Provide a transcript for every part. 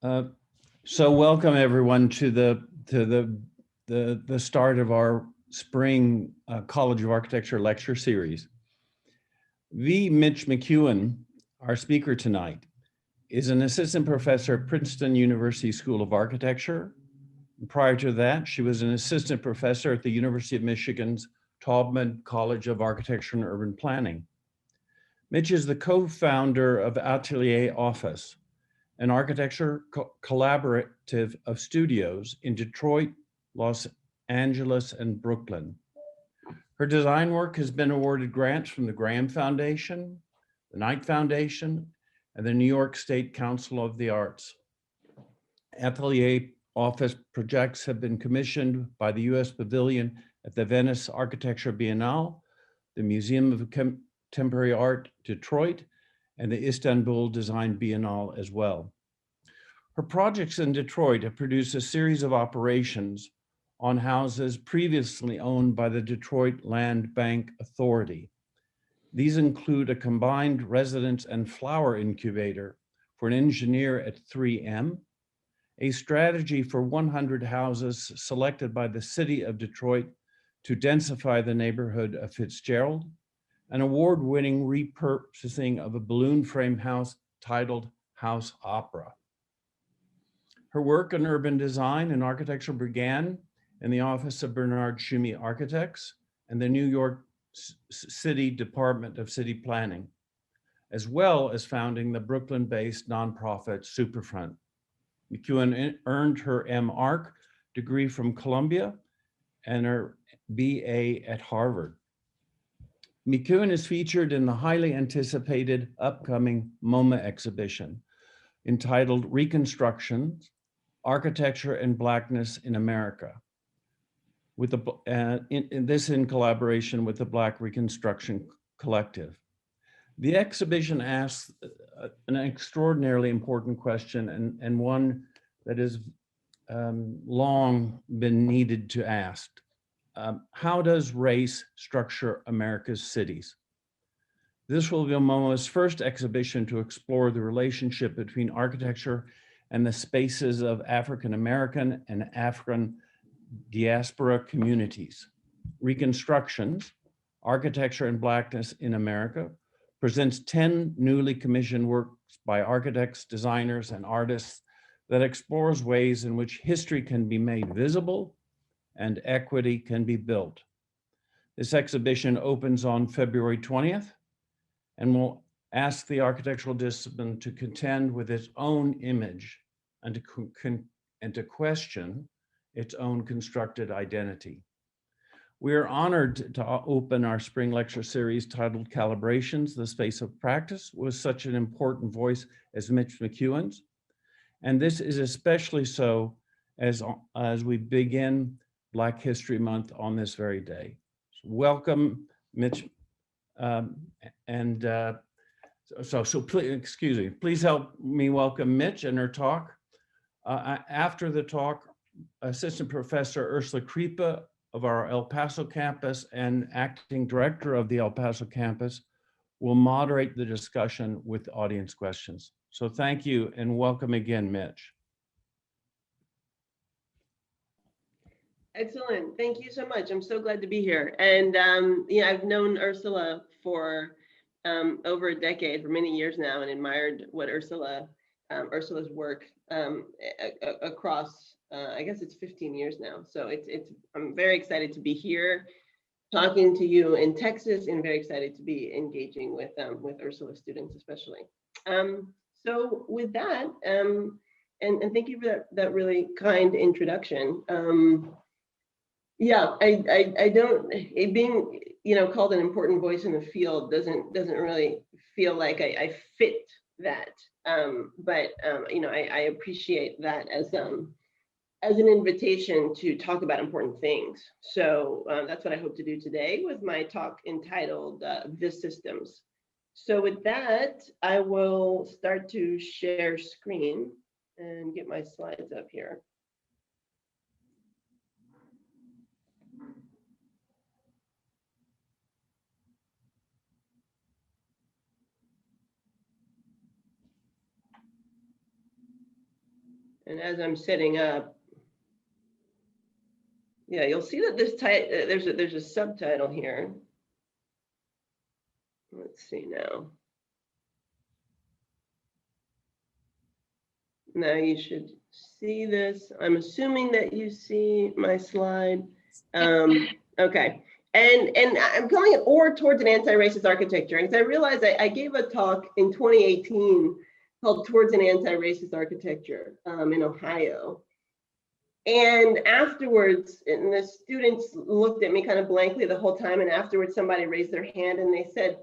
Uh, so welcome everyone to the start of our spring College of Architecture lecture series. Mitch McEwen, our speaker tonight, is an assistant professor at Princeton University School of Architecture. Prior to that, she was an assistant professor at the University of Michigan's Taubman College of Architecture and Urban Planning. Mitch is the co-founder of Atelier Office, an architecture collaborative of studios in Detroit, Los Angeles, and Brooklyn. Her design work has been awarded grants from the Graham Foundation, the Knight Foundation, and the New York State Council of the Arts. Atelier Office projects have been commissioned by the U.S. Pavilion at the Venice Architecture Biennale, the Museum of Contemporary Art, Detroit, and the Istanbul Design Biennale as well. Her projects in Detroit have produced a series of operations on houses previously owned by the Detroit Land Bank Authority. These include a combined residence and flower incubator for an engineer at 3M, a strategy for 100 houses selected by the city of Detroit to densify the neighborhood of Fitzgerald, an award-winning repurposing of a balloon frame house titled House Opera. Her work in urban design and architecture began in the office of Bernard Tschumi Architects and the New York City Department of City Planning, as well as founding the Brooklyn-based nonprofit Superfront. McEwen earned her M.Arch degree from Columbia and her B.A. at Harvard. McEwen is featured in the highly anticipated upcoming MoMA exhibition entitled Reconstruction, Architecture and Blackness in America, with this in collaboration with the Black Reconstruction Collective. The exhibition asks an extraordinarily important question and one that has long been needed to ask. How does race structure America's cities? This will be MoMA's first exhibition to explore the relationship between architecture and the spaces of African American and African diaspora communities. Reconstructions, Architecture and Blackness in America, presents 10 newly commissioned works by architects, designers, and artists that explores ways in which history can be made visible and equity can be built. This exhibition opens on February 20th and will ask the architectural discipline to contend with its own image and to question its own constructed identity. We are honored to open our spring lecture series titled Calibrations, the Space of Practice, with such an important voice as Mitch McEwen's. And this is especially so as we begin Black History Month on this very day. So welcome, Mitch. So please, excuse me, please help me welcome Mitch and her talk. After the talk, Assistant Professor Ursula Kripa of our El Paso campus and Acting Director of the El Paso campus will moderate the discussion with audience questions. So thank you and welcome again, Mitch. Excellent. Thank you so much. I'm so glad to be here. And I've known Ursula for over a decade, for many years now, and admired what Ursula's work across, I guess it's 15 years now. So I'm very excited to be here talking to you in Texas, and very excited to be engaging with Ursula students especially. So with that, and thank you for that really kind introduction. Yeah, I don't, it being, called an important voice in the field doesn't really feel like I fit that. But I appreciate that as an invitation to talk about important things. So that's what I hope to do today with my talk entitled The Systems. So with that, I will start to share screen and get my slides up here. And as I'm setting up, yeah, you'll see that this there's a subtitle here. Let's see now. Now you should see this. I'm assuming that you see my slide. Okay. And I'm calling it "Or Towards an Anti-Racist Architecture," because I realized I gave a talk in 2018 called "Towards an Anti-Racist Architecture" in Ohio. And afterwards, and the students looked at me kind of blankly the whole time, and afterwards somebody raised their hand and they said,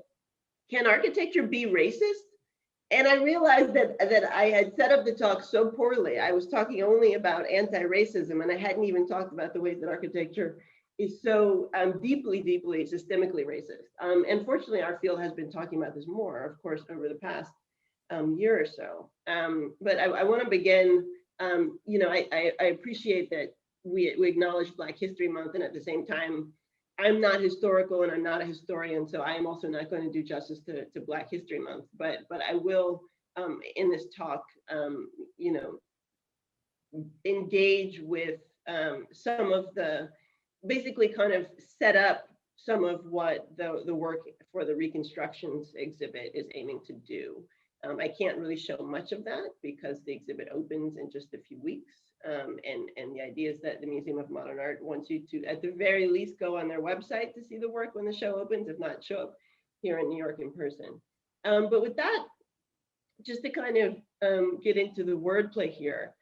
"Can architecture be racist?" And I realized that I had set up the talk so poorly. I was talking only about anti-racism, and I hadn't even talked about the ways that architecture is so deeply, deeply systemically racist. And fortunately, our field has been talking about this more, of course, over the past year or so. But I want to begin, you know, I appreciate that we acknowledge Black History Month, and at the same time, I'm not historical and I'm not a historian, so I am also not going to do justice to Black History Month. But I will, in this talk, you know, engage with some of the, basically kind of set up some of what the work for the Reconstructions exhibit is aiming to do. I can't really show much of that because the exhibit opens in just a few weeks. And the idea is that the Museum of Modern Art wants you to, at the very least, go on their website to see the work when the show opens, if not show up here in New York in person. But with that, just to kind of get into the wordplay here,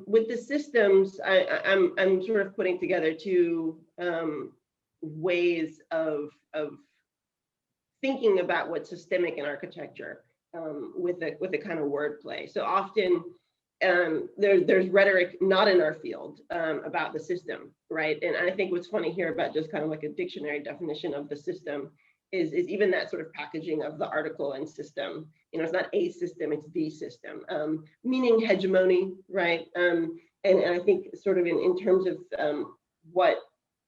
with the systems, I'm sort of putting together two ways of thinking about what's systemic in architecture with a kind of wordplay. So often there's rhetoric not in our field about the system, right? And I think what's funny here about just kind of like a dictionary definition of the system is even that sort of packaging of the article and system. You know, it's not a system, it's the system, meaning hegemony, right? And I think sort of in terms of what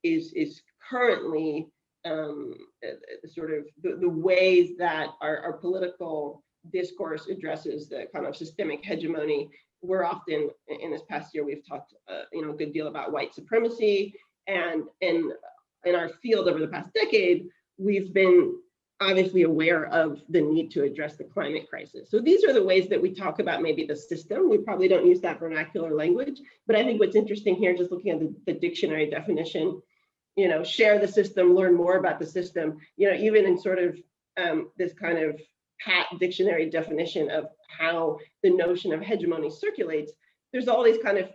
is currently sort of the ways that our political discourse addresses the kind of systemic hegemony. We're often, in this past year, we've talked you know, a good deal about white supremacy, and in our field over the past decade, we've been obviously aware of the need to address the climate crisis. So these are the ways that we talk about maybe the system. We probably don't use that vernacular language, but I think what's interesting here, just looking at the dictionary definition, you know, share the system, learn more about the system, you know, even in sort of this kind of pat dictionary definition of how the notion of hegemony circulates, there's all these kind of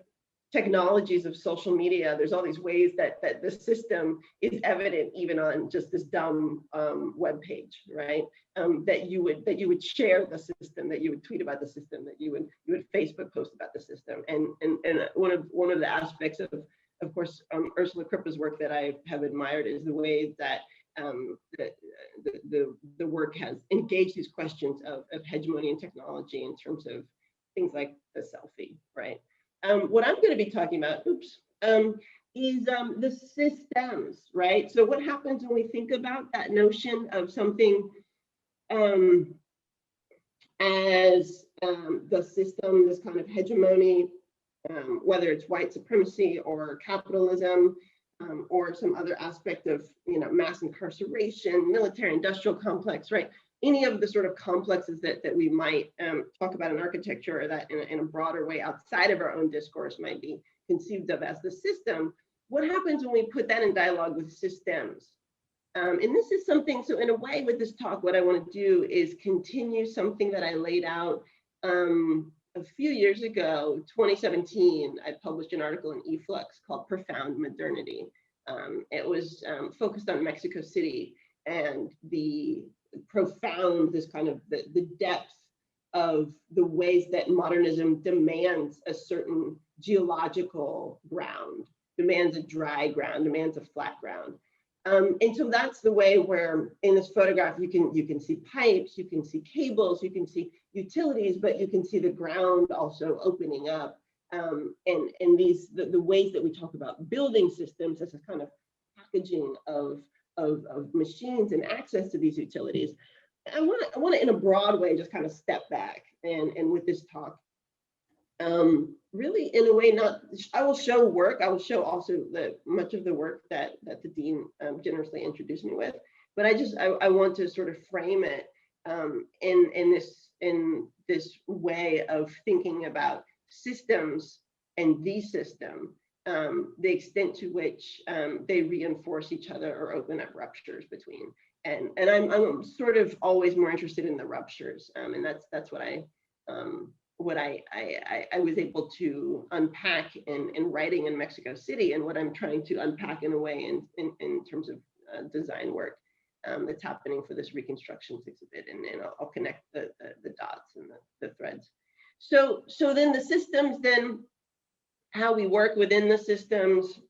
technologies of social media. There's all these ways that the system is evident even on just this dumb web page, right? That you would share the system, that you would tweet about the system, that you would Facebook post about the system. And one of the aspects of course, Ursula Krippa's work that I have admired is the way that the work has engaged these questions of hegemony and technology in terms of things like the selfie, right? What I'm going to be talking about, is the systems, right? So what happens when we think about that notion of something as the system, this kind of hegemony, whether it's white supremacy or capitalism, or some other aspect of, you know, mass incarceration, military-industrial complex, right? Any of the sort of complexes that we might talk about in architecture, or that in a broader way outside of our own discourse might be conceived of as the system. What happens when we put that in dialogue with systems? And this is something, so in a way with this talk, what I want to do is continue something that I laid out a few years ago, 2017, I published an article in eFlux called Profound Modernity. It was focused on Mexico City and the profound, this kind of the depth of the ways that modernism demands a certain geological ground, demands a dry ground, demands a flat ground. And so that's the way where in this photograph, you can see pipes, you can see cables, you can see utilities, but you can see the ground also opening up. And these, the ways that we talk about building systems as a kind of packaging of machines and access to these utilities. I want to in a broad way, just kind of step back and with this talk, really in a way, not, I will show work, I will show also much of the work that the dean generously introduced me with, but I want to sort of frame it in this way of thinking about systems and the system, the extent to which they reinforce each other or open up ruptures between. And I'm sort of always more interested in the ruptures, and that's what I was able to unpack in writing in Mexico City, and what I'm trying to unpack in a way in terms of design work that's happening for this Reconstructions exhibit, and I'll connect the dots and the threads. So then the systems, then how we work within the systems,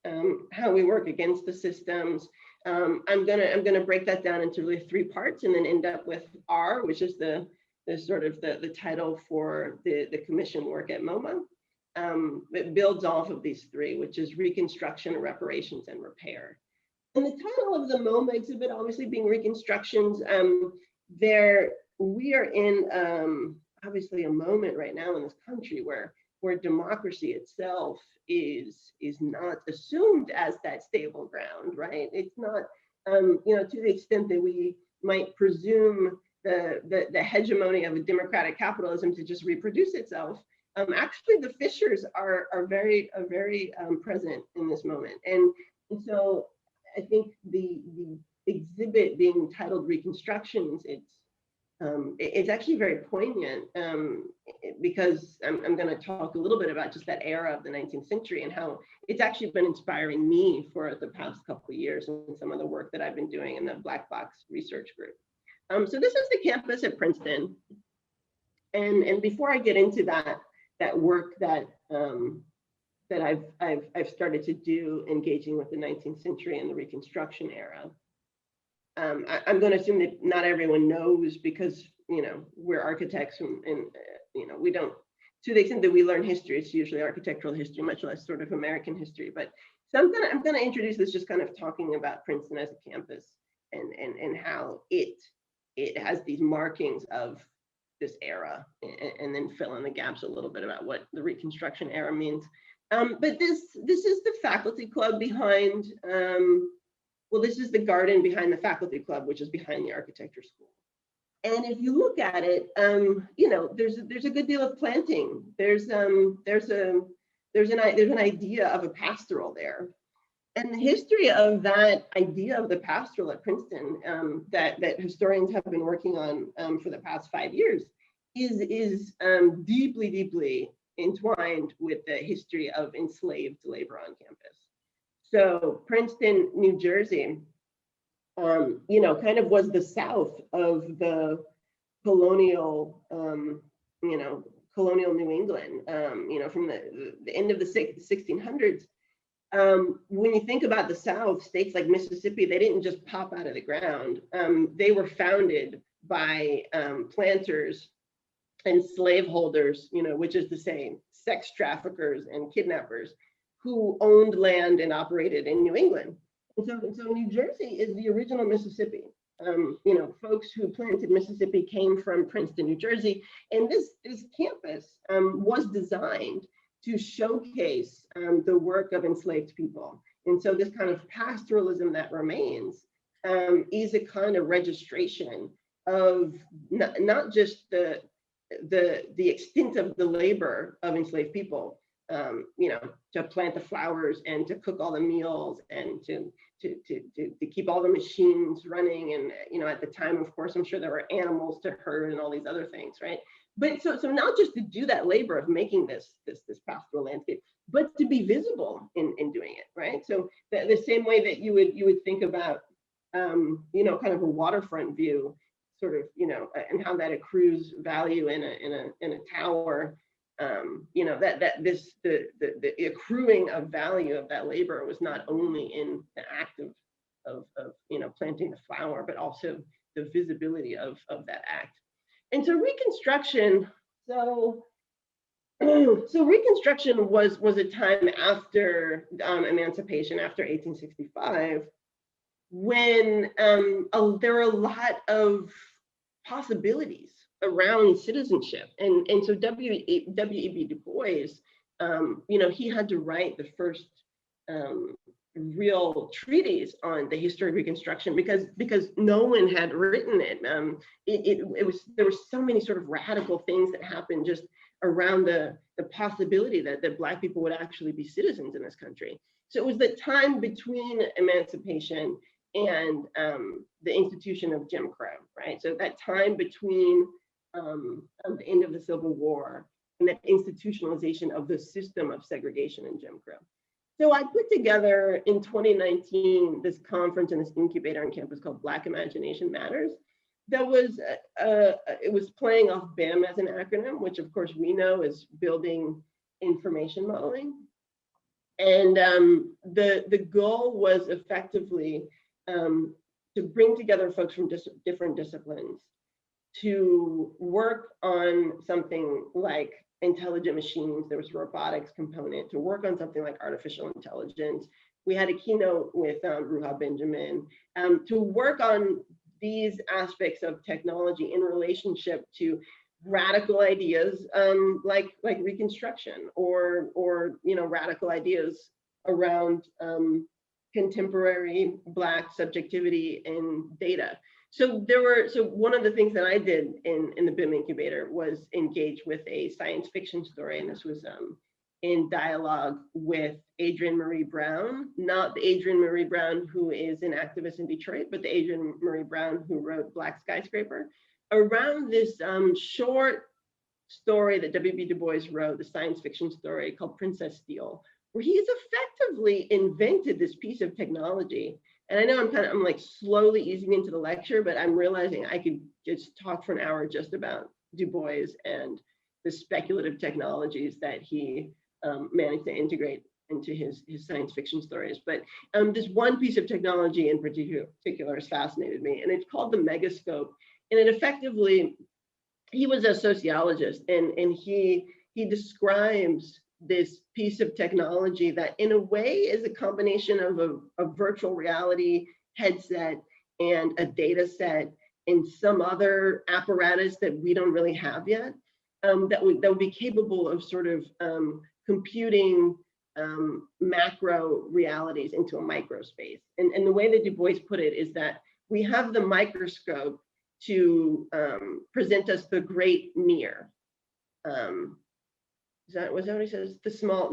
how we work against the systems. I'm gonna break that down into really 3 parts, and then end up with R, which is the sort of the title for the commission work at MoMA. It builds off of these 3, which is Reconstruction, Reparations, and Repair. And the title of the MoMA exhibit, obviously being Reconstructions, we are in obviously a moment right now in this country where democracy itself is not assumed as that stable ground, right? It's not, to the extent that we might presume the hegemony of a democratic capitalism to just reproduce itself. Actually, the fissures are very present in this moment, and so I think the exhibit being titled Reconstructions, it's actually very poignant, because I'm going to talk a little bit about just that era of the 19th century and how it's actually been inspiring me for the past couple of years and some of the work that I've been doing in the Black Box Research Group. So this is the campus at Princeton, and before I get into that work that I've started to do, engaging with the 19th century and the Reconstruction era, I'm going to assume that not everyone knows, because we're architects, and we don't, to the extent that we learn history, it's usually architectural history, much less sort of American history. But so I'm gonna introduce this, just kind of talking about Princeton as a campus, and how it has these markings of this era, and then fill in the gaps a little bit about what the Reconstruction era means. But this is the faculty club behind, well, this is the garden behind the faculty club, which is behind the architecture school. And if you look at it, there's a good deal of planting. There's an idea of a pastoral there. And the history of that idea of the pastoral at Princeton, that historians have been working on for the past 5 years, is deeply entwined with the history of enslaved labor on campus. So Princeton, New Jersey, kind of was the South of the colonial, colonial New England, from the end of the 1600s. When you think about the South, states like Mississippi, they didn't just pop out of the ground. They were founded by planters and slaveholders, which is to say sex traffickers and kidnappers, who owned land and operated in New England. And so New Jersey is the original Mississippi. Folks who planted Mississippi came from Princeton, New Jersey. And this campus was designed to showcase the work of enslaved people. And so this kind of pastoralism that remains is a kind of registration of not just the extent of the labor of enslaved people, to plant the flowers and to cook all the meals and to keep all the machines running. And, at the time, of course, I'm sure there were animals to herd and all these other things, right? But so not just to do that labor of making this pastoral landscape, but to be visible in doing it, right? So the same way that you would think about, kind of a waterfront view, sort of, and how that accrues value in a tower. The accruing of value of that labor was not only in the act of planting the flower, but also the visibility of that act. And so Reconstruction, so Reconstruction was a time after emancipation, after 1865, when there were a lot of possibilities around citizenship. And so W.E.B. Du Bois, he had to write the first real treatise on the history of Reconstruction because no one had written it. There were so many sort of radical things that happened just around the possibility that Black people would actually be citizens in this country. So it was the time between emancipation and the institution of Jim Crow, right? So that time between the end of the Civil War and that institutionalization of the system of segregation in Jim Crow. So I put together in 2019 this conference and this incubator on campus called Black Imagination Matters. That was, it was playing off BIM as an acronym, which of course we know is building information modeling. And the goal was effectively to bring together folks from different disciplines to work on something like intelligent machines. There was a robotics component to work on something like artificial intelligence. We had a keynote with Ruha Benjamin to work on these aspects of technology in relationship to radical ideas like Reconstruction or radical ideas around contemporary Black subjectivity in data. So one of the things that I did in the BIM incubator was engage with a science fiction story, and this was in dialogue with Adrienne Marie Brown, not the Adrienne Marie Brown who is an activist in Detroit, but the Adrienne Marie Brown who wrote Black Skyscraper, around this short story that W.B. Du Bois wrote, the science fiction story called Princess Steel, where he's effectively invented this piece of technology. And I know I'm like slowly easing into the lecture, but I'm realizing I could just talk for an hour just about Du Bois and the speculative technologies that he managed to integrate into his science fiction stories. But this one piece of technology in particular has fascinated me, and it's called the megascope. And it effectively, he was a sociologist, and he describes this piece of technology that in a way is a combination of a virtual reality headset and a data set and some other apparatus that we don't really have yet, that would be capable of sort of computing macro realities into a micro space. And the way that Du Bois put it is that we have the microscope to present us the great near. Was that what he says? The small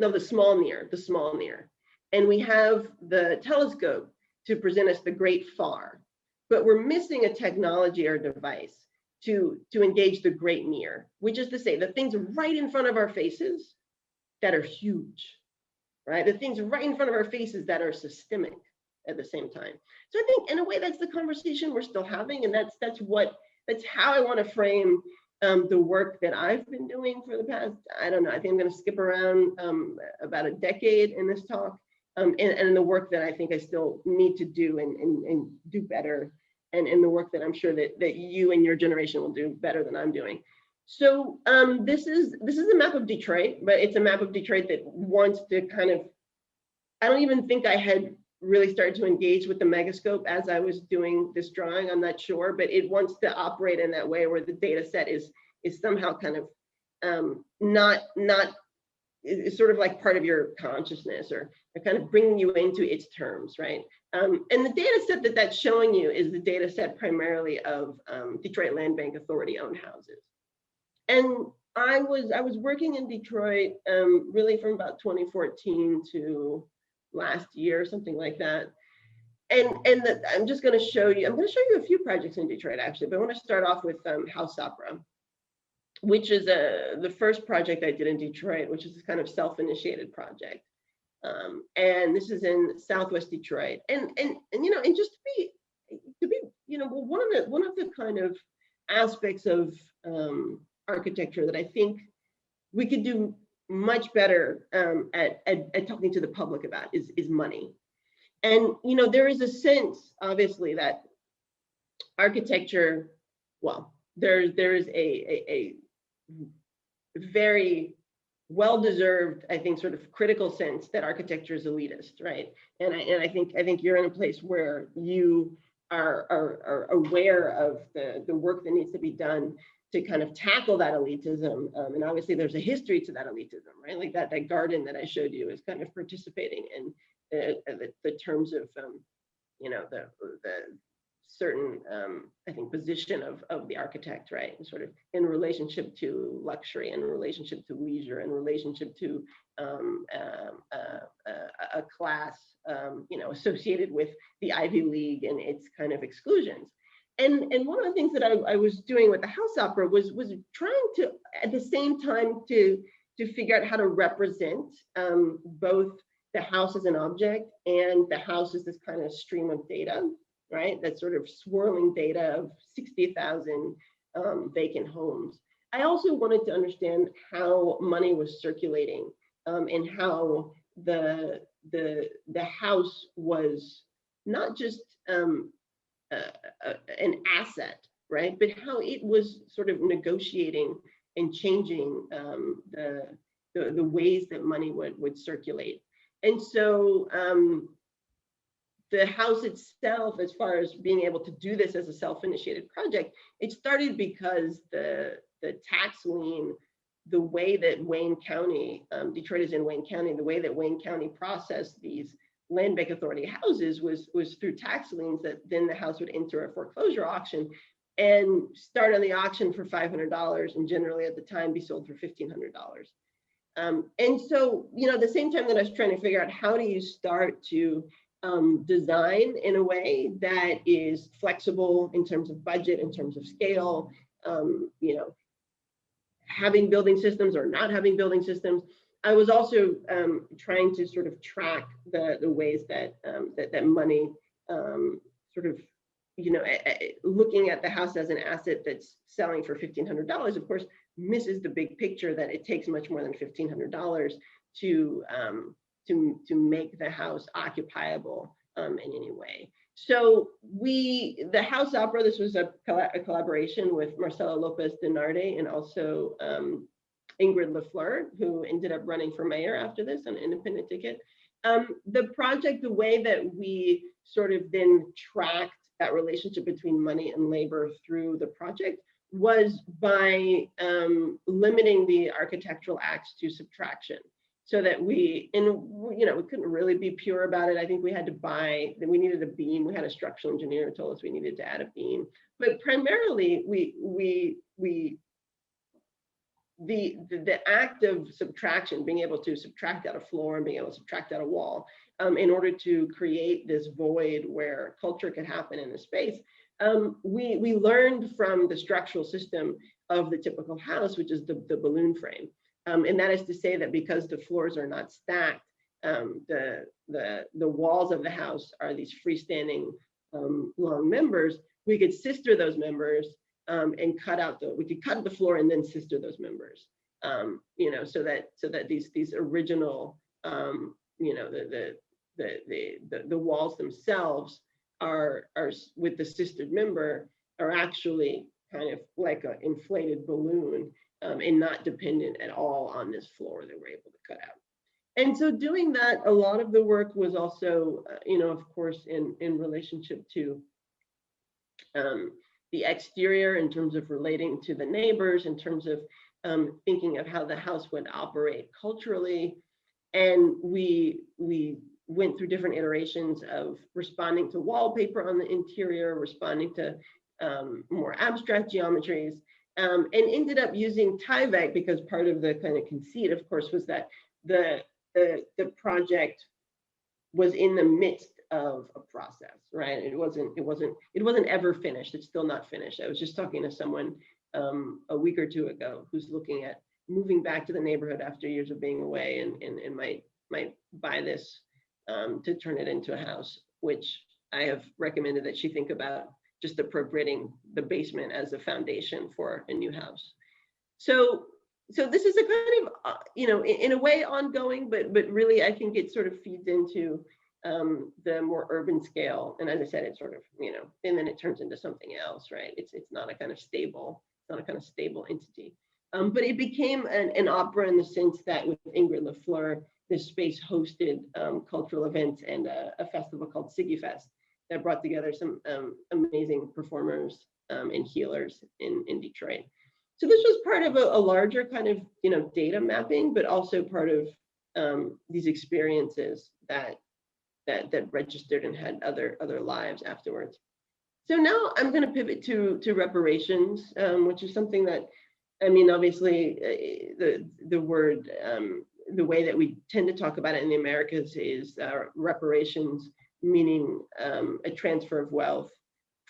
near. And we have the telescope to present us the great far. But we're missing a technology or device to engage the great near, which is to say the things right in front of our faces that are huge, right? The things right in front of our faces that are systemic at the same time. So I think in a way that's the conversation we're still having, and that's how I want to frame the work that I've been doing for the past, I don't know, I think I'm going to skip around about a decade in this talk, and the work that I think I still need to do and do better, and in the work that I'm sure that you and your generation will do better than I'm doing. So this is a map of Detroit, but it's a map of Detroit that wants to kind of, I don't even think I had really started to engage with the megascope as I was doing this drawing, I'm not sure, but it wants to operate in that way where the data set is somehow kind of it's sort of like part of your consciousness or kind of bringing you into its terms, right? And the data set that's showing you is the data set primarily of Detroit Land Bank Authority owned houses. And I was working in Detroit really from about 2014 to last year, something like that. And I'm just going to show you, a few projects in Detroit actually, but I want to start off with House Opera, which is the first project I did in Detroit, which is a kind of self-initiated project. And this is in Southwest Detroit. And just to be one of the kind of aspects of architecture that I think we could do much better at talking to the public about is money. And there is a sense, obviously, that architecture, well, there is a very well-deserved, I think, sort of critical sense that architecture is elitist, right? And I think you're in a place where you are aware of the work that needs to be done kind of tackle that elitism. And obviously there's a history to that elitism, right? Like that garden that I showed you is kind of participating in the terms of, you know, the certain, I think, position of the architect, right? And sort of in relationship to luxury, in relationship to leisure, in relationship to a class, you know, associated with the Ivy League and its kind of exclusions. And one of the things that I was doing with the house opera was trying to, at the same time, to figure out how to represent both the house as an object and the house as this kind of stream of data, right? That sort of swirling data of 60,000 vacant homes. I also wanted to understand how money was circulating and how the house was not just an asset, right? But how it was sort of negotiating and changing the ways that money would circulate. And so the house itself, as far as being able to do this as a self-initiated project, it started because the tax lien, the way that Wayne County, Detroit is in Wayne County, the way that Wayne County processed these land bank authority houses was through tax liens that then the house would enter a foreclosure auction and start on the auction for $500 and generally at the time be sold for $1,500. And so, you know, at the same time that I was trying to figure out how do you start to design in a way that is flexible in terms of budget, in terms of scale, you know, having building systems or not having building systems. I was also trying to sort of track the ways that that money sort of, you know, looking at the house as an asset that's selling for $1,500, of course, misses the big picture that it takes much more than $1,500 to make the house occupiable in any way. So the house opera, this was a collaboration with Marcela Lopez Denarde and also Ingrid LaFleur, who ended up running for mayor after this on an independent ticket. The project, the way that we sort of then tracked that relationship between money and labor through the project was by limiting the architectural acts to subtraction, so that we couldn't really be pure about it. I think we had to we needed a beam. We had a structural engineer who told us we needed to add a beam, but primarily the act of subtraction, being able to subtract out a floor and being able to subtract out a wall in order to create this void where culture could happen in the space. We learned from the structural system of the typical house, which is the balloon frame. And that is to say that because the floors are not stacked, the walls of the house are these freestanding long members. We could sister those members and we could cut the floor and then sister those members. You know, so that these original, you know, the walls themselves are with the sistered member are actually kind of like an inflated balloon. And not dependent at all on this floor that we're able to cut out. And so doing that, a lot of the work was also, you know, of course, in relationship to the exterior in terms of relating to the neighbors, in terms of thinking of how the house would operate culturally. And we went through different iterations of responding to wallpaper on the interior, responding to more abstract geometries. And ended up using Tyvek because part of the kind of conceit, of course, was that the project was in the midst of a process, right? It wasn't ever finished. It's still not finished. I was just talking to someone a week or two ago who's looking at moving back to the neighborhood after years of being away and might buy this to turn it into a house, which I have recommended that she think about just appropriating the basement as a foundation for a new house. So this is a kind of, you know, in a way ongoing, but really I think it sort of feeds into the more urban scale. And as I said, it's sort of, you know, and then it turns into something else, right? It's not a kind of stable entity. But it became an opera in the sense that with Ingrid LaFleur, this space hosted cultural events and a festival called Siggy Fest that brought together some amazing performers and healers in Detroit. So this was part of a larger kind of, data mapping, but also part of these experiences that registered and had other lives afterwards. So now I'm going to pivot to reparations, which is something that, I mean, obviously, the word, the way that we tend to talk about it in the Americas is reparations, meaning a transfer of wealth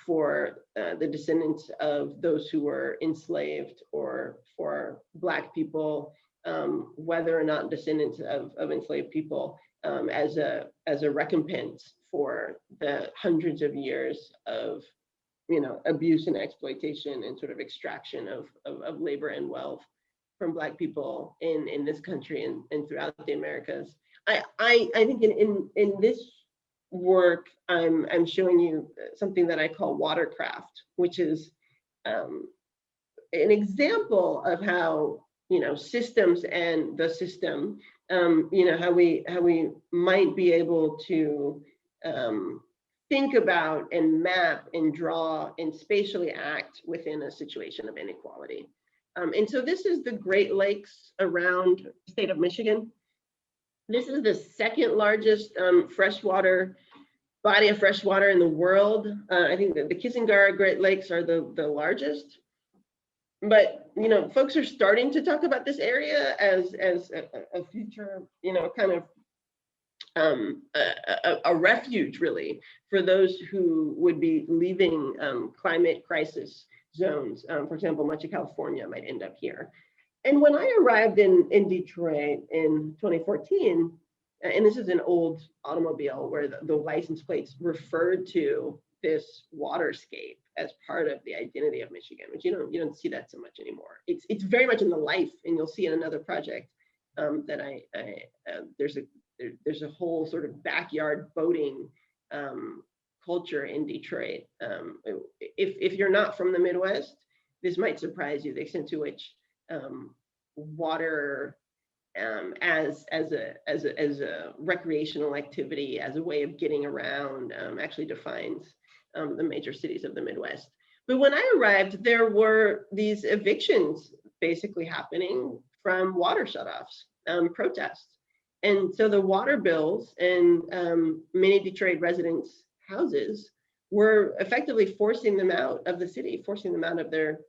for the descendants of those who were enslaved, or for Black people, whether or not descendants of enslaved people, as a recompense for the hundreds of years of abuse and exploitation and sort of extraction of labor and wealth from Black people in this country and throughout the Americas. I think in this work, I'm showing you something that I call Watercraft, which is an example of how systems and the system, how we might be able to think about and map and draw and spatially act within a situation of inequality. And so this is the Great Lakes around the state of Michigan. This is the second largest freshwater body of fresh water in the world. I think that the Kissingara Great Lakes are the largest. But folks are starting to talk about this area as a future, kind of a refuge, really, for those who would be leaving climate crisis zones. For example, much of California might end up here. And when I arrived in Detroit in 2014, and this is an old automobile where the license plates referred to this waterscape as part of the identity of Michigan, which you don't see that so much anymore. It's very much in the life, and you'll see in another project that there's a whole sort of backyard boating culture in Detroit. If you're not from the Midwest, this might surprise you, the extent to which water as a recreational activity, as a way of getting around, actually defines the major cities of the Midwest. But when I arrived, there were these evictions basically happening from water shutoffs, protests. And so the water bills in many Detroit residents' houses were effectively forcing them out of the city, forcing them out of their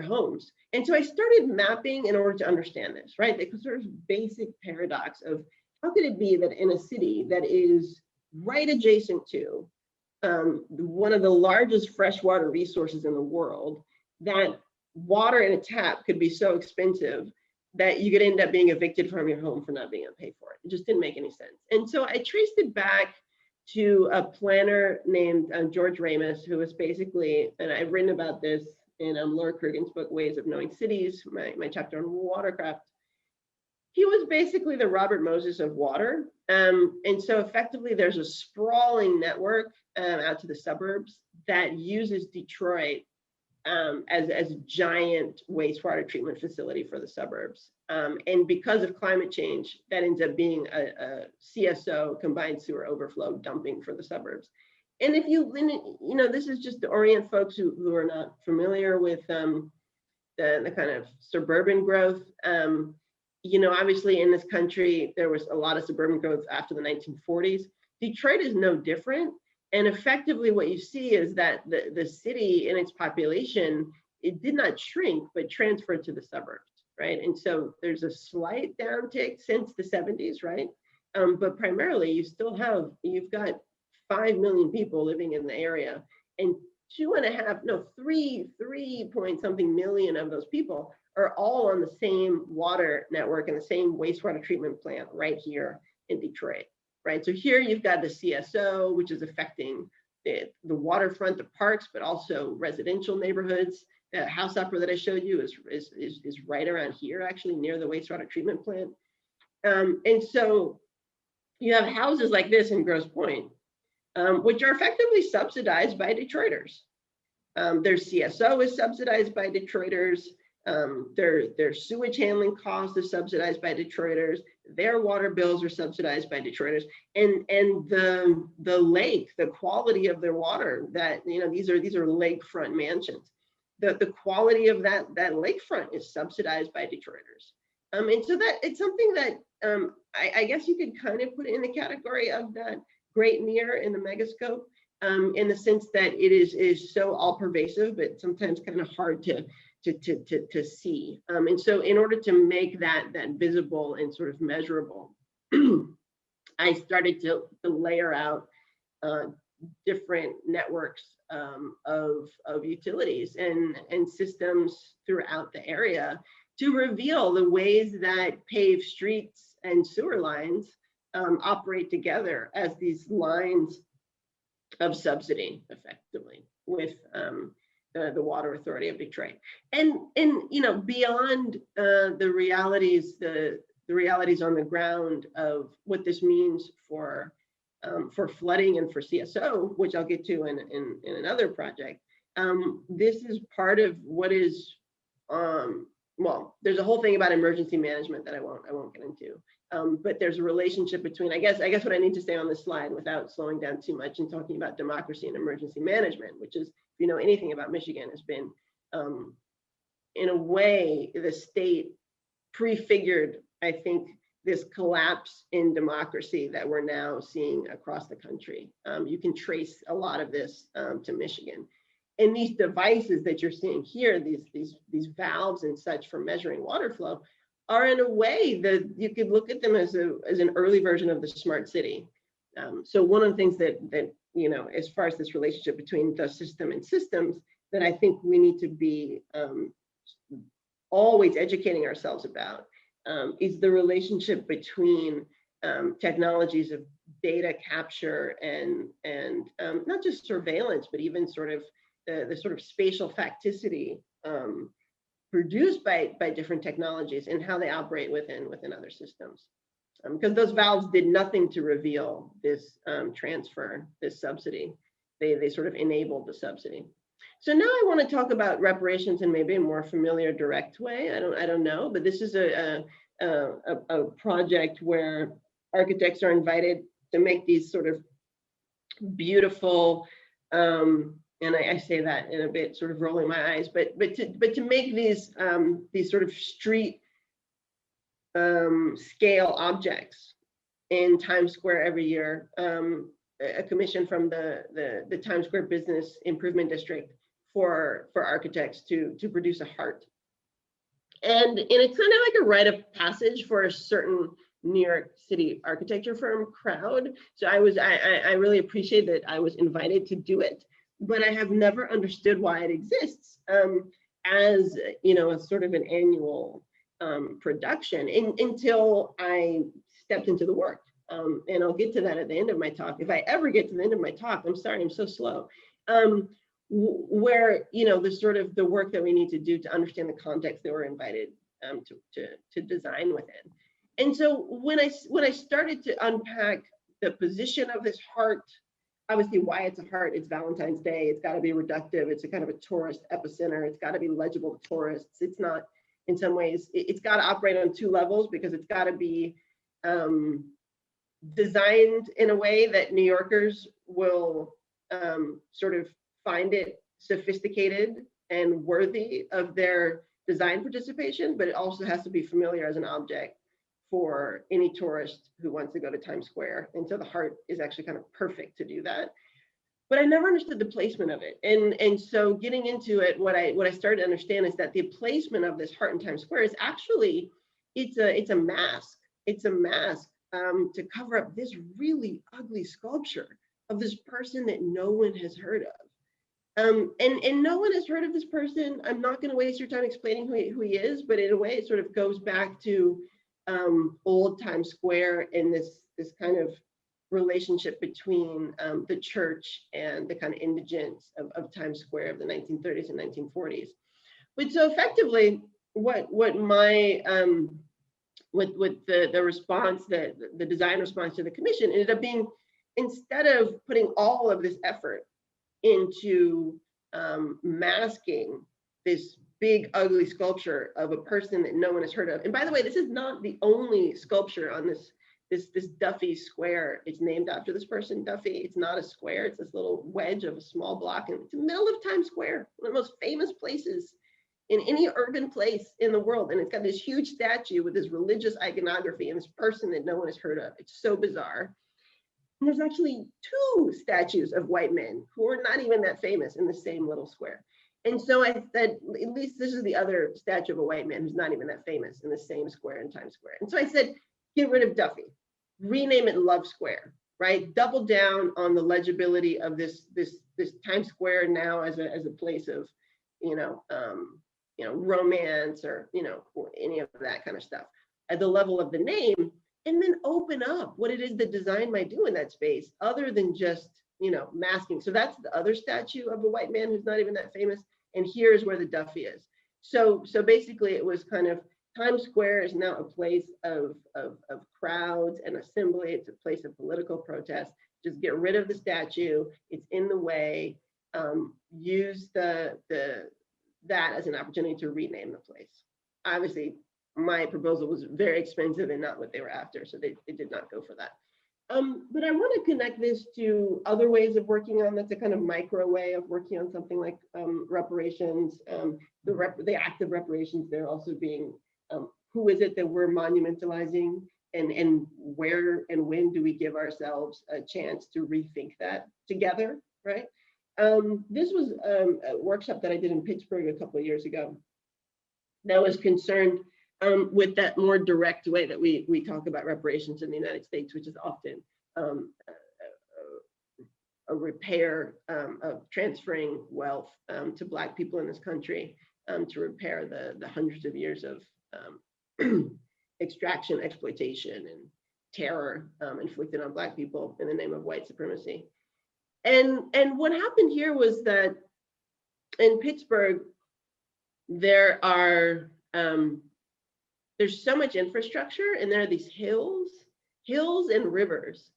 homes. And so I started mapping in order to understand this, right? Because there's basic paradox of how could it be that in a city that is right adjacent to one of the largest freshwater resources in the world, that water in a tap could be so expensive that you could end up being evicted from your home for not being able to pay for it. It just didn't make any sense. And so I traced it back to a planner named George Ramus, who was basically, and I've written about this in Laura Krugen's book, Ways of Knowing Cities, my chapter on Watercraft. He was basically the Robert Moses of water. And so effectively there's a sprawling network out to the suburbs that uses Detroit as a giant wastewater treatment facility for the suburbs. And because of climate change, that ends up being a CSO, combined sewer overflow, dumping for the suburbs. And if this is just to orient folks who are not familiar with the kind of suburban growth. Obviously in this country, there was a lot of suburban growth after the 1940s. Detroit is no different. And effectively what you see is that the city and its population, it did not shrink, but transferred to the suburbs, right? And so there's a slight downtick since the 70s, right? But primarily you've got 5 million people living in the area, and 3 point something million of those people are all on the same water network and the same wastewater treatment plant right here in Detroit, right? So here you've got the CSO, which is affecting the waterfront, the parks, but also residential neighborhoods. The house opera that I showed you is right around here, actually near the wastewater treatment plant. And so you have houses like this in Grosse Pointe, which are effectively subsidized by Detroiters. Their CSO is subsidized by Detroiters. Their sewage handling cost is subsidized by Detroiters. Their water bills are subsidized by Detroiters. And the lake, the quality of their water, that these are lakefront mansions. the quality of that lakefront is subsidized by Detroiters. And so that it's something that I guess you could kind of put it in the category of that great mirror in the megascope, in the sense that it is so all pervasive, but sometimes kind of hard to see. And so in order to make that visible and sort of measurable, I started to layer out different networks of utilities and systems throughout the area to reveal the ways that paved streets and sewer lines operate together as these lines of subsidy, effectively, with the Water Authority of Detroit. And you know, beyond the realities on the ground of what this means for flooding and for CSO, which I'll get to in another project. This is part of what is, well, there's a whole thing about emergency management that I won't get into. But there's a relationship between, I guess what I need to say on this slide without slowing down too much and talking about democracy and emergency management, which is, if you know anything about Michigan, has been, in a way, the state prefigured, I think, this collapse in democracy that we're now seeing across the country. You can trace a lot of this to Michigan. And these devices that you're seeing here, these valves and such for measuring water flow, are in a way that you could look at them as an early version of the smart city. So one of the things that you know, as far as this relationship between the system and systems, that I think we need to be always educating ourselves about, is the relationship between technologies of data capture and not just surveillance, but even sort of the sort of spatial facticity produced by different technologies and how they operate within other systems. Because those valves did nothing to reveal this transfer, this subsidy. They sort of enabled the subsidy. So now I want to talk about reparations in maybe a more familiar, direct way. I don't know, but this is a project where architects are invited to make these sort of beautiful, and I say that in a bit sort of rolling my eyes, but to make these sort of street scale objects in Times Square every year. A commission from the Times Square Business Improvement District for architects to produce a heart. And it's kind of like a rite of passage for a certain New York City architecture firm crowd. So I really appreciate that I was invited to do it, but I have never understood why it exists as, you know, a sort of an annual production until I stepped into the work. And I'll get to that at the end of my talk. If I ever get to the end of my talk, I'm sorry, I'm so slow. Where, you know, the sort of the work that we need to do to understand the context that we're invited to design within. And so when I started to unpack the position of this heart, obviously why it's a heart, it's Valentine's Day, it's got to be reductive, it's a kind of a tourist epicenter, it's got to be legible to tourists. It's not, in some ways, it's got to operate on two levels because it's got to be designed in a way that New Yorkers will sort of find it sophisticated and worthy of their design participation, but it also has to be familiar as an object for any tourist who wants to go to Times Square. And so the heart is actually kind of perfect to do that. But I never understood the placement of it. And so getting into it, what I started to understand is that the placement of this heart in Times Square is actually, it's a mask. It's a mask to cover up this really ugly sculpture of this person that no one has heard of. And no one has heard of this person. I'm not going to waste your time explaining who he is, but in a way it sort of goes back to old Times Square and this kind of relationship between the church and the kind of indigence of Times Square of the 1930s and 1940s. But so effectively, what my with the response, the design response to the commission ended up being, instead of putting all of this effort into masking this big ugly sculpture of a person that no one has heard of. And by the way, this is not the only sculpture on this this Duffy Square. It's named after this person, Duffy. It's not a square. It's this little wedge of a small block, and it's in the middle of Times Square, one of the most famous places in any urban place in the world. And it's got this huge statue with this religious iconography and this person that no one has heard of. It's so bizarre. And there's actually 2 statues of white men who are not even that famous in the same little square. And so I said, at least this is the other statue of a white man who's not even that famous in the same square in Times Square. And so I said, get rid of Duffy, rename it Love Square, right? Double down on the legibility of this Times Square now as a place of, romance or any of that kind of stuff at the level of the name, and then open up what it is that design might do in that space other than just masking. So that's the other statue of a white man who's not even that famous, and here's where the Duffy is. So basically it was kind of Times Square is now a place of crowds and assembly. It's a place of political protest. Just get rid of the statue. It's in the way. Use that as an opportunity to rename the place. Obviously, my proposal was very expensive and not what they were after, so they did not go for that. But I want to connect this to other ways of working on that's a kind of micro way of working on something like reparations, the act of reparations. They're also being, who is it that we're monumentalizing, and where and when do we give ourselves a chance to rethink that together, right? This was a workshop that I did in Pittsburgh a couple of years ago that was concerned with that more direct way that we talk about reparations in the United States, which is often a repair of transferring wealth to Black people in this country to repair the hundreds of years of extraction, exploitation, and terror inflicted on Black people in the name of white supremacy. And what happened here was that in Pittsburgh, there's so much infrastructure, and there are these hills and rivers.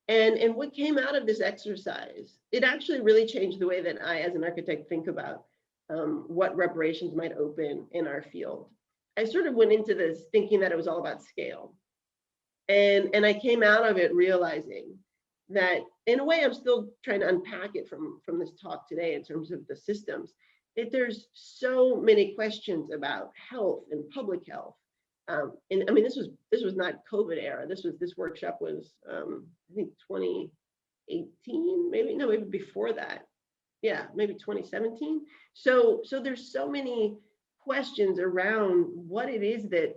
And what came out of this exercise, it actually really changed the way that I, as an architect, think about what reparations might open in our field. I sort of went into this thinking that it was all about scale. And I came out of it realizing that, in a way, I'm still trying to unpack it from this talk today in terms of the systems, that there's so many questions about health and public health. And I mean, this was not COVID era. This workshop was, I think 2018, maybe before that. Yeah, maybe 2017. So there's so many questions around what it is that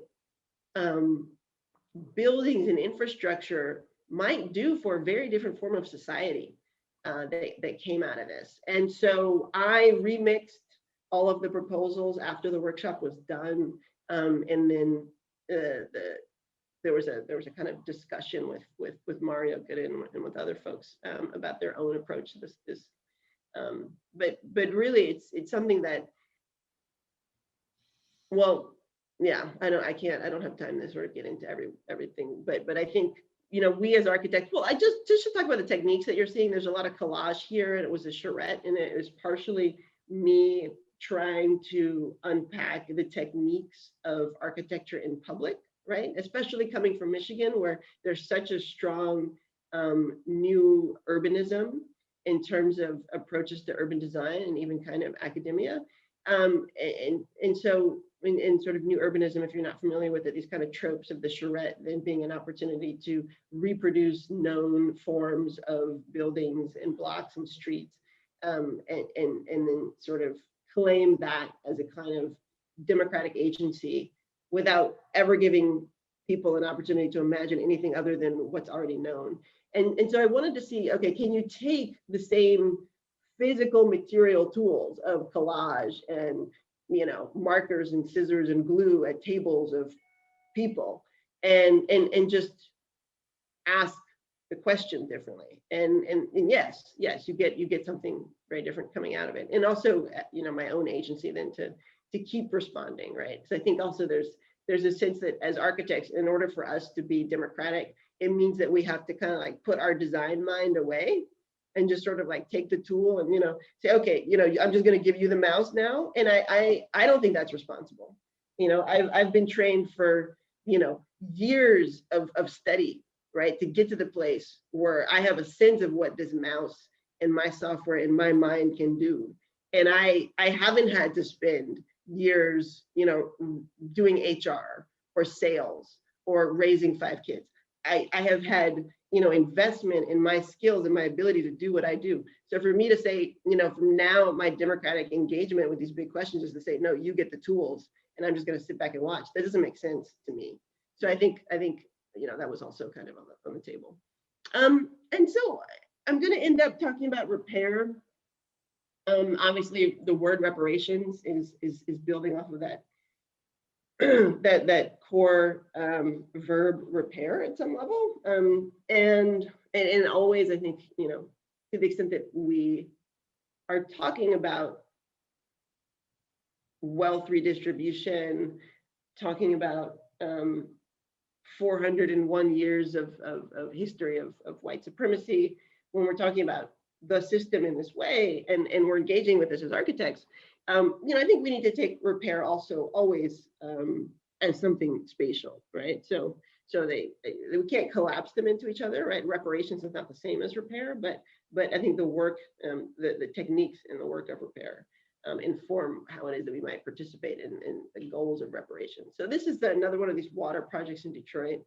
buildings and infrastructure might do for a very different form of society that came out of this. And so I remixed all of the proposals after the workshop was done, and then there was a kind of discussion with Mario Gooden and with other folks about their own approach to this. But really, it's something that, well, yeah, I don't have time to sort of get into everything, but I think, we as architects, well, I just should talk about the techniques that you're seeing. There's a lot of collage here, and it was a charrette, and it was partially me trying to unpack the techniques of architecture in public, right? Especially coming from Michigan, where there's such a strong new urbanism in terms of approaches to urban design and even kind of academia. And so in sort of new urbanism, if you're not familiar with it, these kind of tropes of the charrette then being an opportunity to reproduce known forms of buildings and blocks and streets, and then sort of claim that as a kind of democratic agency without ever giving people an opportunity to imagine anything other than what's already known. And so I wanted to see, okay, can you take the same physical material tools of collage and markers and scissors and glue at tables of people and just ask the question differently? And yes, you get something very different coming out of it. And also, my own agency then to keep responding, right? So I think also there's a sense that as architects, in order for us to be democratic, it means that we have to kind of like put our design mind away and just sort of like take the tool and, say, okay, I'm just going to give you the mouse now. And I don't think that's responsible. I've been trained for, years of study right? To get to the place where I have a sense of what this mouse and my software in my mind can do. And I haven't had to spend years, doing HR or sales or raising 5 kids. I have had, investment in my skills and my ability to do what I do. So for me to say, from now, my democratic engagement with these big questions is to say, no, you get the tools and I'm just going to sit back and watch. That doesn't make sense to me. So I think, that was also kind of on the table. And so I'm going to end up talking about repair. Obviously, the word reparations is building off of that that core verb repair at some level, and always, I think, to the extent that we are talking about wealth redistribution, talking about 401 years of history of white supremacy, when we're talking about the system in this way, and we're engaging with this as architects, I think we need to take repair also always as something spatial, right? So we can't collapse them into each other, right? Reparations is not the same as repair, but I think the work, the techniques in the work of repair inform how it is that we might participate in the goals of reparations. So this is another one of these water projects in Detroit,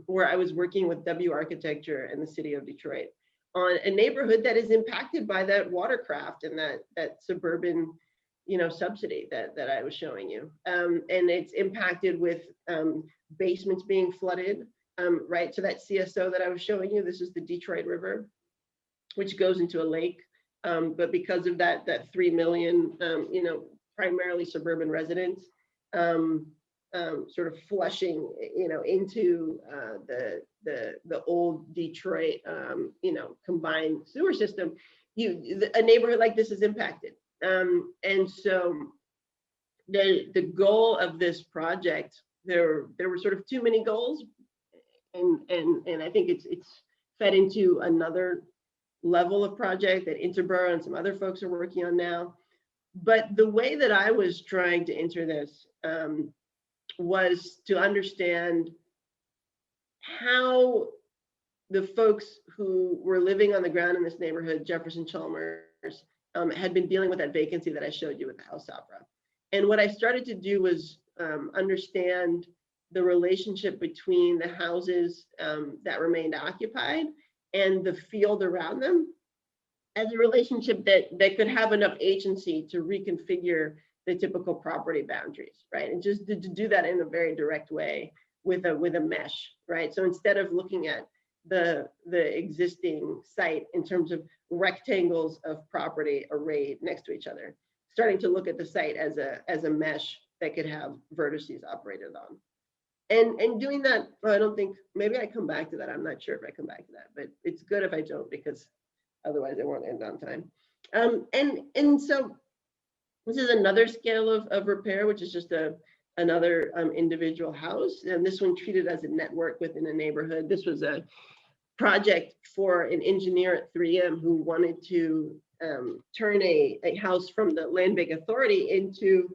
where I was working with W Architecture and the city of Detroit on a neighborhood that is impacted by that Watercraft and that suburban, subsidy that I was showing you. And it's impacted with basements being flooded, right? So that CSO that I was showing you, this is the Detroit River, which goes into a lake. But because of that 3 million, primarily suburban residents, sort of flushing, into the old Detroit, combined sewer system, a neighborhood like this is impacted. And so the goal of this project, there were sort of too many goals, and I think it's fed into another level of project that Interborough and some other folks are working on now. But the way that I was trying to enter this was to understand how the folks who were living on the ground in this neighborhood, Jefferson Chalmers, had been dealing with that vacancy that I showed you with the House Opera. And what I started to do was understand the relationship between the houses that remained occupied and the field around them as a relationship that could have enough agency to reconfigure the typical property boundaries, right? And just to do that in a very direct way with a mesh, right? So instead of looking at the existing site in terms of rectangles of property arrayed next to each other, starting to look at the site as a mesh that could have vertices operated on. And doing that, well, I don't think, maybe I come back to that. I'm not sure if I come back to that, but it's good if I don't, because otherwise it won't end on time. And so this is another scale of repair, which is just another individual house. And this one treated as a network within a neighborhood. This was a project for an engineer at 3M who wanted to turn a house from the Land Bank Authority into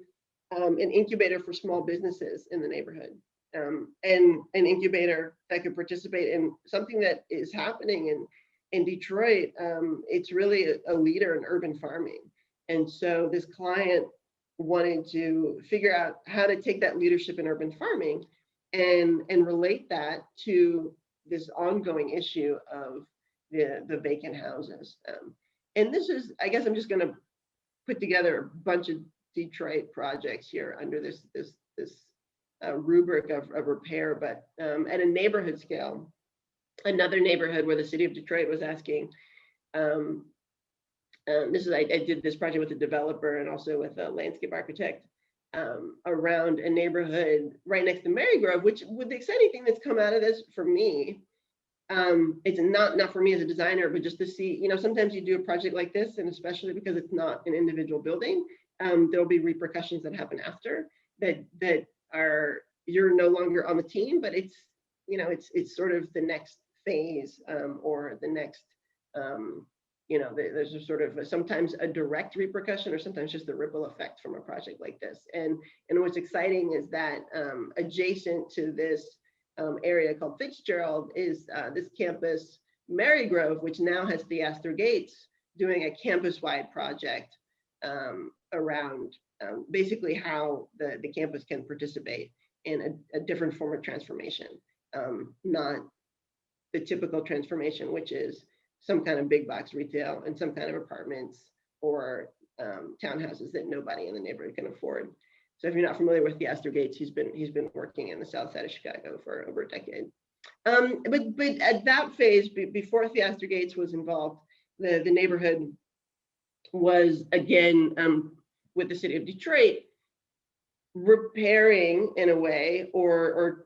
an incubator for small businesses in the neighborhood. And an incubator that could participate in something that is happening in Detroit. It's really a leader in urban farming. And so this client wanted to figure out how to take that leadership in urban farming and relate that to this ongoing issue of the vacant houses. And this is, I guess I'm just gonna put together a bunch of Detroit projects here under this rubric of repair, but at a neighborhood scale, another neighborhood where the city of Detroit was asking, I did this project with a developer and also with a landscape architect around a neighborhood right next to Marygrove, which, with the exciting thing that's come out of this for me, it's not for me as a designer, but just to see, sometimes you do a project like this, and especially because it's not an individual building, there'll be repercussions that happen after that are, you're no longer on the team, but it's sort of the next phase, or the next, there's a sort of sometimes a direct repercussion, or sometimes just the ripple effect from a project like this. And what's exciting is that adjacent to this area called Fitzgerald is this campus, Marygrove, which now has Theaster Gates doing a campus-wide project around basically how the campus can participate in a different form of transformation, not the typical transformation, which is some kind of big box retail and some kind of apartments or townhouses that nobody in the neighborhood can afford. So if you're not familiar with Theaster Gates, he's been working in the south side of Chicago for over a decade. But at that phase, before Theaster Gates was involved, the neighborhood was again with the city of Detroit repairing in a way, or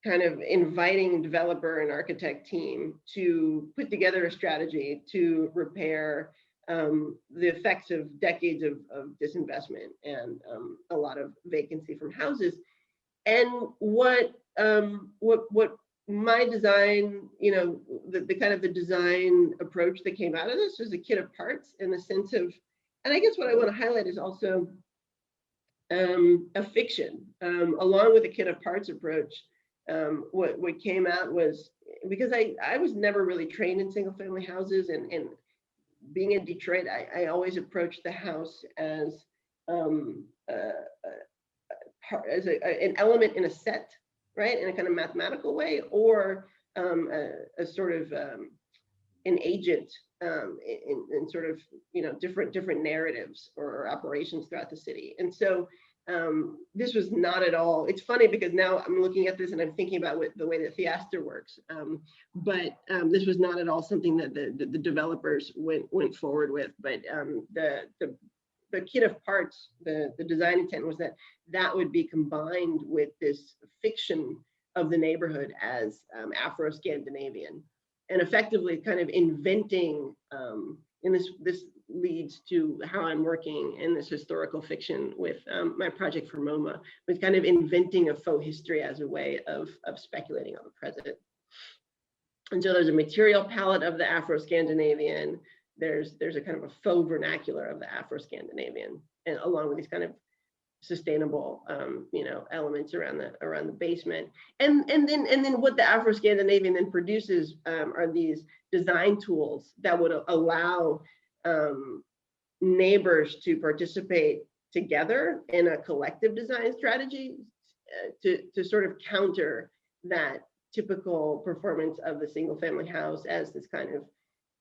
kind of inviting developer and architect team to put together a strategy to repair the effects of decades of disinvestment and a lot of vacancy from houses. And what my design, the kind of the design approach that came out of this was a kit of parts, in the sense of, and I guess what I want to highlight is also a fiction, along with a kit of parts approach. What came out was, because I was never really trained in single family houses, and being in Detroit, I always approached the house as an element in a set, right, in a kind of mathematical way, or a sort of an agent in sort of different narratives or operations throughout the city. And so this was not at all, it's funny because now I'm looking at this and I'm thinking about the way that Theaster works, but this was not at all something that the developers went forward with. But the kit of parts, the design intent was that would be combined with this fiction of the neighborhood as Afro-Scandinavian, and effectively kind of inventing, and this leads to how I'm working in this historical fiction with my project for MoMA, with kind of inventing a faux history as a way of speculating on the present. And so there's a material palette of the Afro-Scandinavian, there's a kind of a faux vernacular of the Afro-Scandinavian, and along with these kind of sustainable elements around the basement, and then what the Afro-Scandinavian then produces are these design tools that would allow neighbors to participate together in a collective design strategy to sort of counter that typical performance of the single family house as this kind of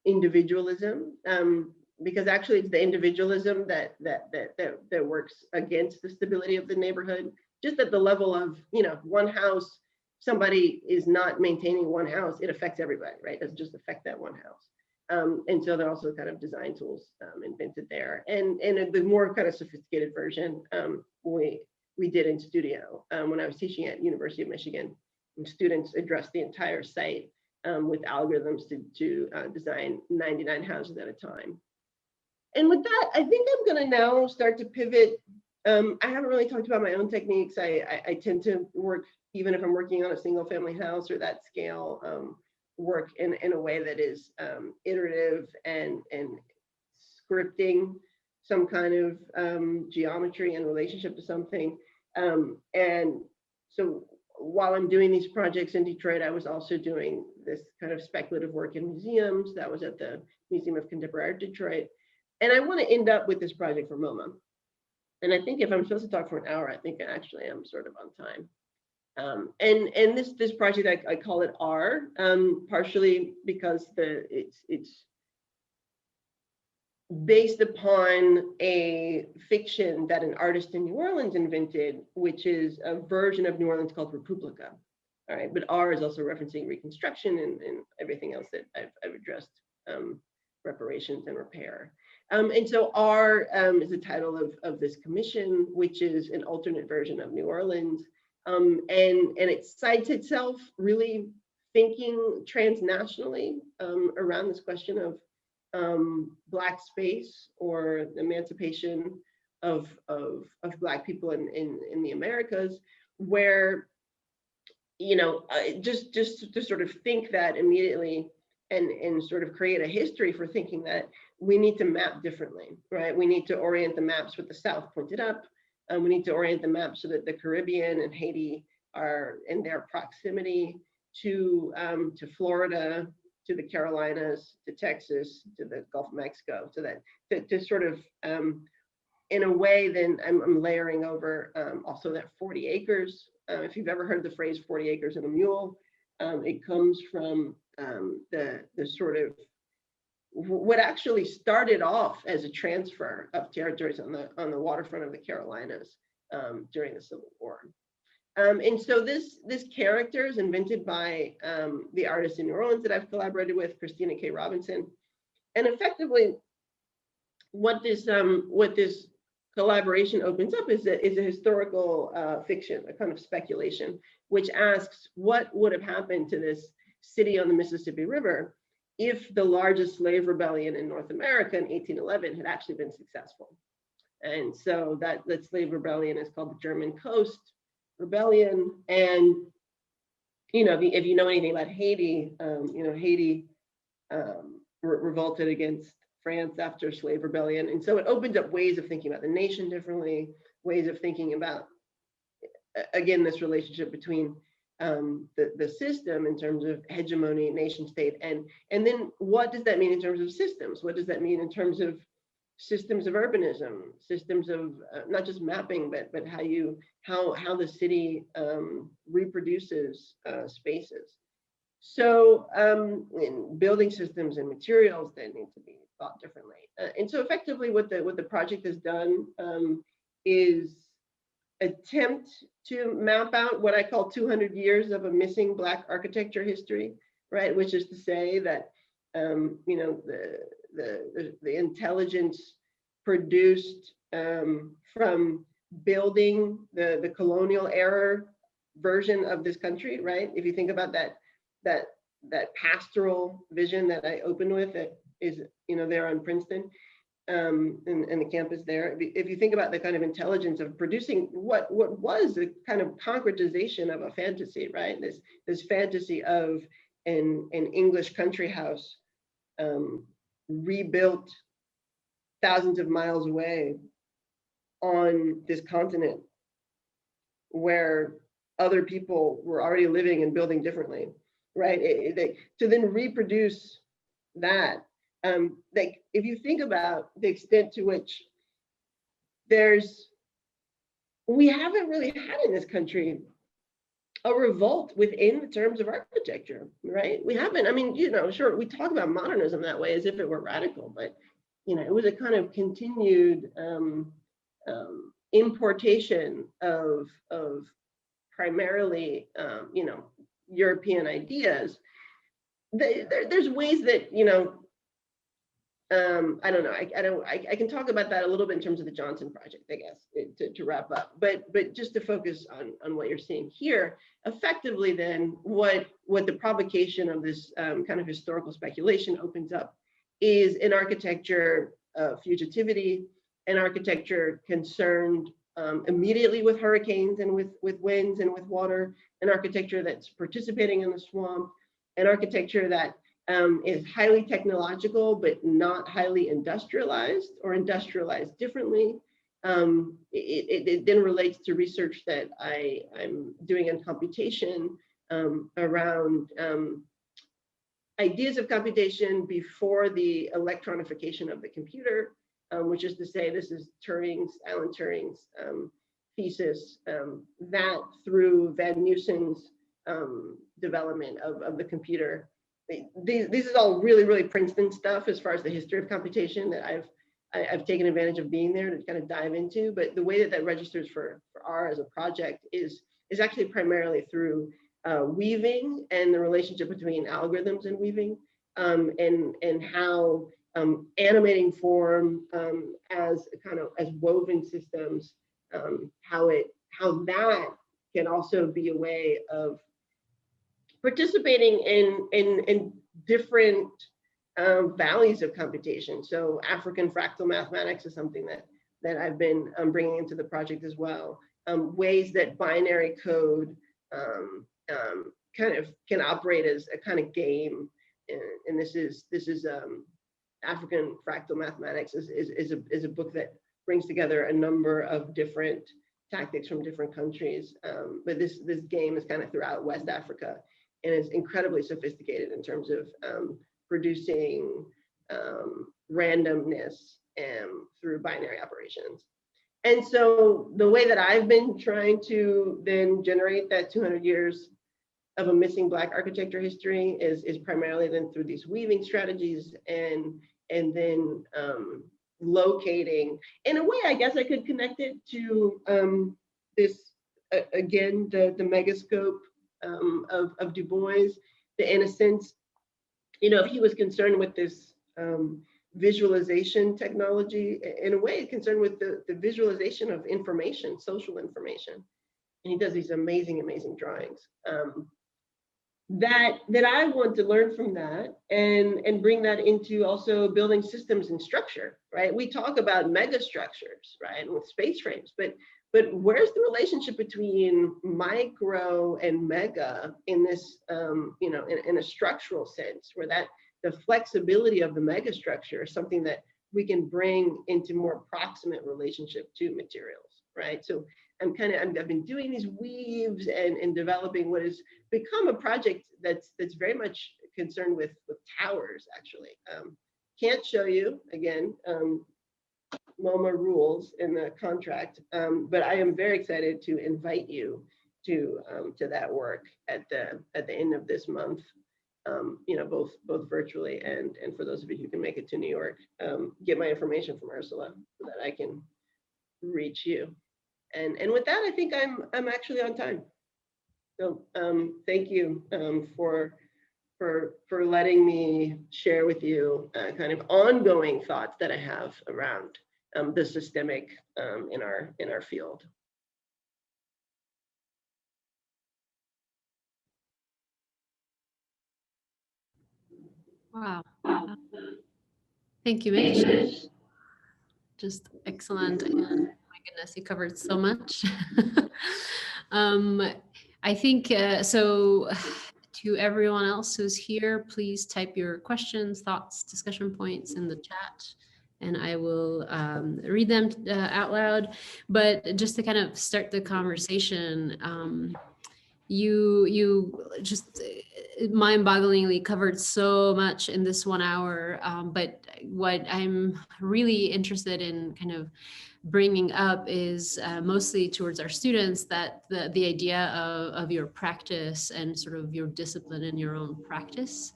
individualism, because actually it's the individualism that works against the stability of the neighborhood. Just at the level of one house, somebody is not maintaining one house, it affects everybody, right? It doesn't just affect that one house. And so there are also kind of design tools invented there, and the more kind of sophisticated version we did in studio when I was teaching at University of Michigan. And students addressed the entire site with algorithms to design 99 houses at a time. And with that, I think I'm going to now start to pivot. I haven't really talked about my own techniques. I tend to work, even if I'm working on a single family house or that scale, work in a way that is iterative and scripting some kind of geometry and relationship to something. And so while I'm doing these projects in Detroit, I was also doing this kind of speculative work in museums. That was at the Museum of Contemporary Art Detroit. And I want to end up with this project for MoMA. And I think if I'm supposed to talk for an hour, I think I actually am sort of on time. And this project, I call it R, partially because it's based upon a fiction that an artist in New Orleans invented, which is a version of New Orleans called Republica. All right, but R is also referencing Reconstruction and everything else that I've addressed, reparations and repair. And so R is the title of this commission, which is an alternate version of New Orleans. And it cites itself really thinking transnationally around this question of Black space or emancipation of Black people in the Americas, where just to sort of think that immediately and sort of create a history for thinking that we need to map differently, right? We need to orient the maps with the South pointed up. We need to orient the maps so that the Caribbean and Haiti are in their proximity to Florida, to the Carolinas, to Texas, to the Gulf of Mexico, so that to sort of in a way, then I'm layering over also that 40 acres. If you've ever heard the phrase 40 acres and a mule, it comes from the sort of what actually started off as a transfer of territories on the waterfront of the Carolinas during the Civil War. And so this character is invented by the artist in New Orleans that I've collaborated with, Christina K. Robinson. And effectively, what this collaboration opens up is a historical fiction, a kind of speculation, which asks what would have happened to this city on the Mississippi River if the largest slave rebellion in North America in 1811 had actually been successful. And so that slave rebellion is called the German Coast Rebellion. And if you know anything about Haiti, Haiti revolted against France after slave rebellion. And so it opens up ways of thinking about the nation differently, ways of thinking about, again, this relationship between the system in terms of hegemony, nation state, and then what does that mean in terms of systems? What does that mean in terms of systems of urbanism, systems of not just mapping, but how the city reproduces spaces. So in building systems and materials that need to be thought differently. And so effectively what the project has done is attempt to map out what I call 200 years of a missing Black architecture history, right? Which is to say that the intelligence produced from building the colonial era version of this country, right? If you think about that pastoral vision that I opened with, that is there on Princeton, and the campus there. If you think about the kind of intelligence of producing what was a kind of concretization of a fantasy, right? This fantasy of an English country house rebuilt thousands of miles away on this continent where other people were already living and building differently, right? To then reproduce that, like if you think about the extent to which we haven't really had in this country a revolt within the terms of architecture, right? We haven't. I mean, sure, we talk about modernism that way as if it were radical, but it was a kind of continued importation of primarily, European ideas. There's ways that, I don't know. I can talk about that a little bit in terms of the Johnson project, I guess, to wrap up. But just to focus on what you're seeing here, effectively, then what the provocation of this kind of historical speculation opens up is an architecture of fugitivity, an architecture concerned immediately with hurricanes and with winds and with water, an architecture that's participating in the swamp, an architecture that is highly technological, but not highly industrialized or industrialized differently. It then relates to research that I'm doing in computation around ideas of computation before the electronification of the computer, which is to say, this is Alan Turing's thesis, that through Van Neusen's development of the computer. This is all really, really Princeton stuff as far as the history of computation that I've taken advantage of being there to kind of dive into. But the way that registers for R as a project is actually primarily through weaving and the relationship between algorithms and weaving, and how animating form as woven systems, how that can also be a way of participating in different values of computation. So African fractal mathematics is something that I've been bringing into the project as well. Ways that binary code kind of can operate as a kind of game, and this is African fractal mathematics is a book that brings together a number of different tactics from different countries. But this game is kind of throughout West Africa, and is incredibly sophisticated in terms of producing randomness through binary operations. And so the way that I've been trying to then generate that 200 years of a missing Black architecture history is primarily then through these weaving strategies, and then locating, in a way, I guess I could connect it to this, again, the megascope of Du Bois, in a sense, you know, if he was concerned with this visualization technology, in a way concerned with the visualization of information, social information. And he does these amazing, amazing drawings. That I want to learn from that and bring that into also building systems and structure, right? We talk about mega structures, right, with space frames, but where's the relationship between micro and mega in this, you know, in a structural sense, where that the flexibility of the mega structure is something that we can bring into more proximate relationship to materials, right? So I've been doing these weaves and developing what has become a project that's very much concerned with towers, actually. Can't show you, again, MoMA rules in the contract, but I am very excited to invite you to that work at the end of this month. You know, both virtually and for those of you who can make it to New York, get my information from Ursula so that I can reach you. And with that, I think I'm actually on time. So thank you for letting me share with you kind of ongoing thoughts that I have around the systemic in our field. Wow. Thank you, Mitch. Just excellent. And my goodness, you covered so much. I think, so to everyone else who's here, please type your questions, thoughts, discussion points in the chat, and I will read them out loud. But just to kind of start the conversation, you just mind-bogglingly covered so much in this 1 hour, but what I'm really interested in kind of bringing up is mostly towards our students, that the idea of your practice and sort of your discipline in your own practice.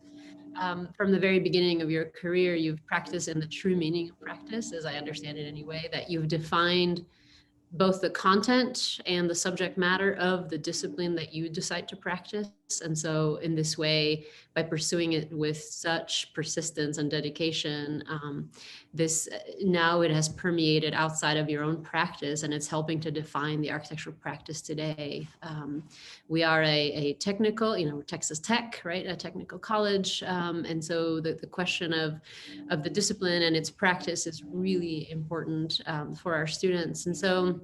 From the very beginning of your career, you've practiced in the true meaning of practice, as I understand it anyway, that you've defined both the content and the subject matter of the discipline that you decide to practice. And so in this way, by pursuing it with such persistence and dedication, now it has permeated outside of your own practice, and it's helping to define the architectural practice today. We are a technical, you know, Texas Tech, right? A technical college. And so the question of the discipline and its practice is really important for our students. And so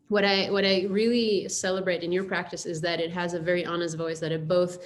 what I really celebrate in your practice is that it has a very honest voice, that it both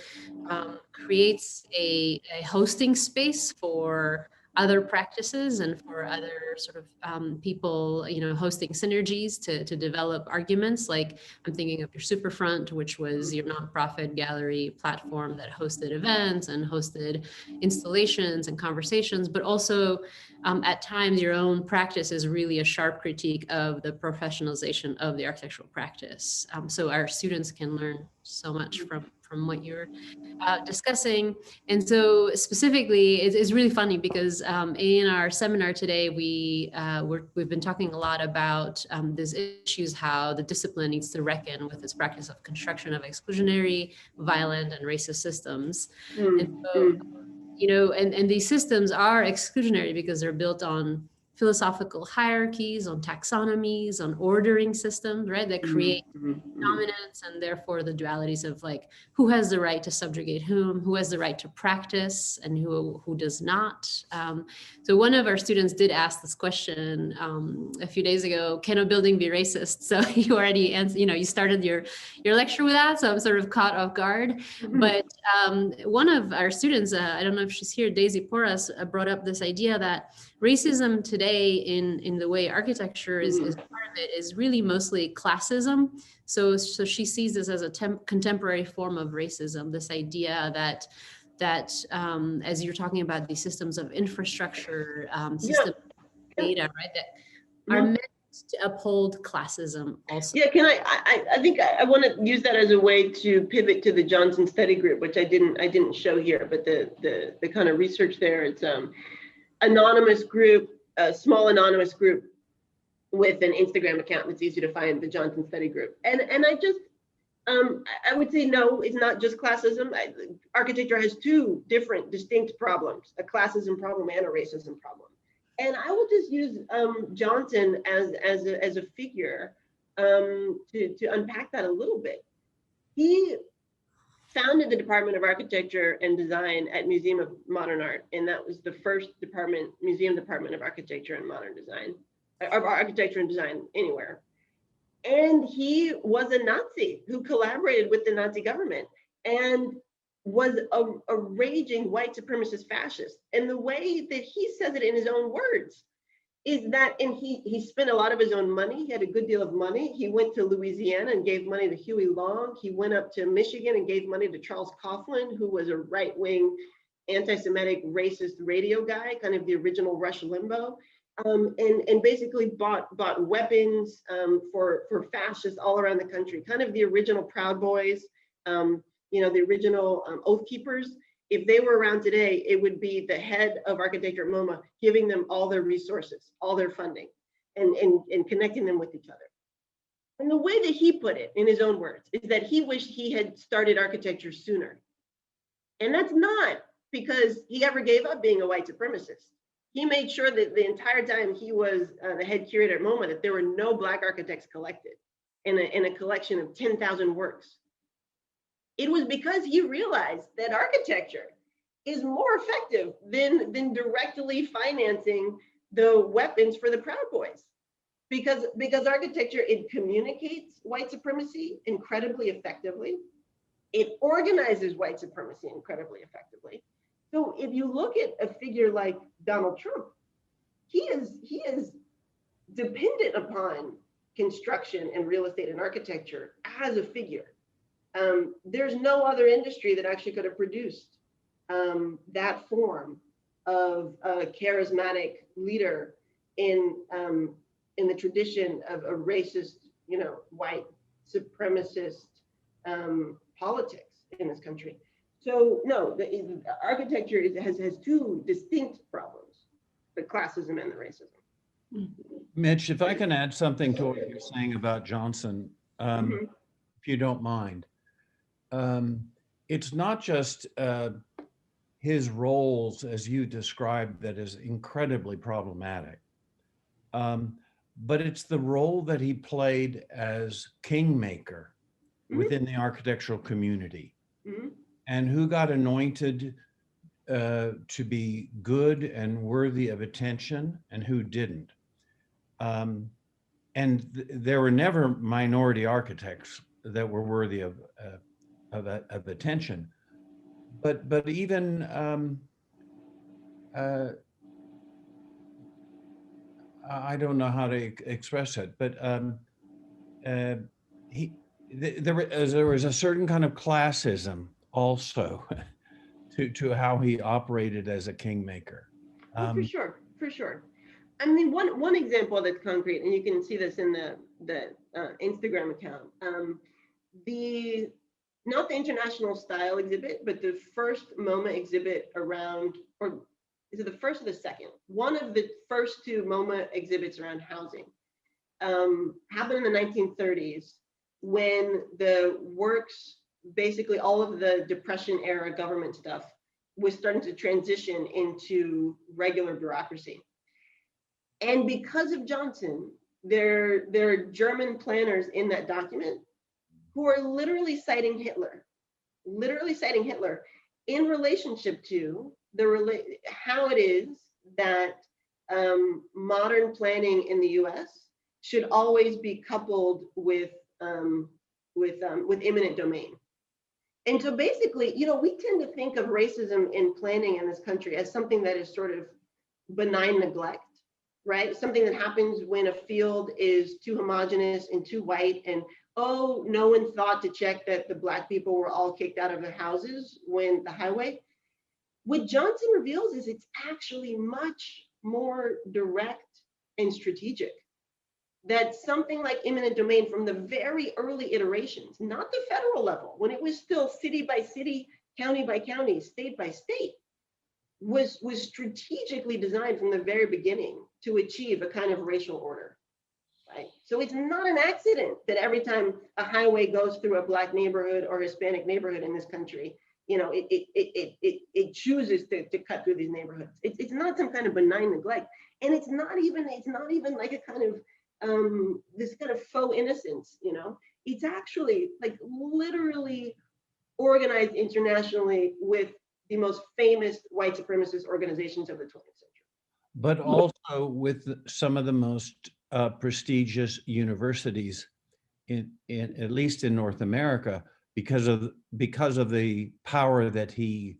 creates a hosting space for other practices and for other sort of people, you know, hosting synergies to develop arguments. Like I'm thinking of your Superfront, which was your nonprofit gallery platform that hosted events and hosted installations and conversations, but also at times your own practice is really a sharp critique of the professionalization of the architectural practice. So our students can learn so much from what you're discussing. And so specifically, it's really funny because in our seminar today, we've been talking a lot about these issues, how the discipline needs to reckon with its practice of construction of exclusionary, violent, and racist systems. And so, you know, and these systems are exclusionary because they're built on philosophical hierarchies, on taxonomies, on ordering systems, right, that create dominance, and therefore the dualities of like who has the right to subjugate who has the right to practice, and who does not. So one of our students did ask this question a few days ago: can a building be racist? So you already answered, you know, you started your lecture with that, so I'm sort of caught off guard. But one of our students, I don't know if she's here, Daisy Porras, brought up this idea that racism today in the way architecture is part of it is really mostly classism. So she sees this as a contemporary form of racism, this idea that as you're talking about these systems of infrastructure, system data, right, that are meant to uphold classism also. Yeah, can I think I want to use that as a way to pivot to the Johnson Study Group, which I didn't show here, but the kind of research there, it's anonymous group, a small anonymous group with an Instagram account that's easy to find, the Johnson Study Group. And I just, I would say, no, it's not just classism. Architecture has two different distinct problems, a classism problem and a racism problem. And I will just use Johnson as a figure to unpack that a little bit. He founded the Department of Architecture and Design at Museum of Modern Art, and that was the first museum department of architecture and modern design, of architecture and design anywhere. And he was a Nazi who collaborated with the Nazi government and was a raging white supremacist fascist. And the way that he says it in his own words is that, and he spent a lot of his own money. He had a good deal of money. He went to Louisiana and gave money to Huey Long. He went up to Michigan and gave money to Charles Coughlin, who was a right-wing, anti-Semitic, racist radio guy, kind of the original Rush Limbaugh, and basically bought weapons for fascists all around the country, kind of the original Proud Boys, the original Oath Keepers. If they were around today, it would be the head of architecture at MoMA giving them all their resources, all their funding, and connecting them with each other. And the way that he put it in his own words is that he wished he had started architecture sooner. And that's not because he ever gave up being a white supremacist. He made sure that the entire time he was the head curator at MoMA, that there were no Black architects collected in a collection of 10,000 works. It was because he realized that architecture is more effective than directly financing the weapons for the Proud Boys. Because architecture, it communicates white supremacy incredibly effectively. It organizes white supremacy incredibly effectively. So if you look at a figure like Donald Trump, he is dependent upon construction and real estate and architecture as a figure. There's no other industry that actually could have produced that form of a charismatic leader in the tradition of a racist, white supremacist politics in this country. So no, the architecture has two distinct problems: the classism and the racism. Mitch, if I can add something to what you're saying about Johnson, if you don't mind. It's not just his roles, as you described, that is incredibly problematic, but it's the role that he played as kingmaker within the architectural community, and who got anointed to be good and worthy of attention and who didn't. And there were never minority architects that were worthy of attention, but even I don't know how to express it, but there was a certain kind of classism also to how he operated as a kingmaker. For sure. I mean, one example that's concrete, and you can see this in the Instagram account. Not the International Style exhibit, but the first MoMA exhibit around, or is it the first or the second? One of the first two MoMA exhibits around housing happened in the 1930s, when the works, basically all of the Depression era government stuff was starting to transition into regular bureaucracy. And because of Johnson, there are German planners in that document who are literally citing Hitler in relationship to how it is that modern planning in the US should always be coupled with eminent domain. And so basically, we tend to think of racism in planning in this country as something that is sort of benign neglect, right? Something that happens when a field is too homogeneous and too white, and oh, no one thought to check that the Black people were all kicked out of their houses when the highway. What Johnson reveals is it's actually much more direct and strategic. That something like eminent domain from the very early iterations, not the federal level, when it was still city by city, county by county, state by state, was strategically designed from the very beginning to achieve a kind of racial order, right? So it's not an accident that every time a highway goes through a Black neighborhood or Hispanic neighborhood in this country, you know, it chooses to cut through these neighborhoods. It's not some kind of benign neglect, and it's not even like a kind of this kind of faux innocence, you know. It's actually like literally organized internationally with the most famous white supremacist organizations of the 20th century. But also with some of the most prestigious universities in at least in North America, because of the power that he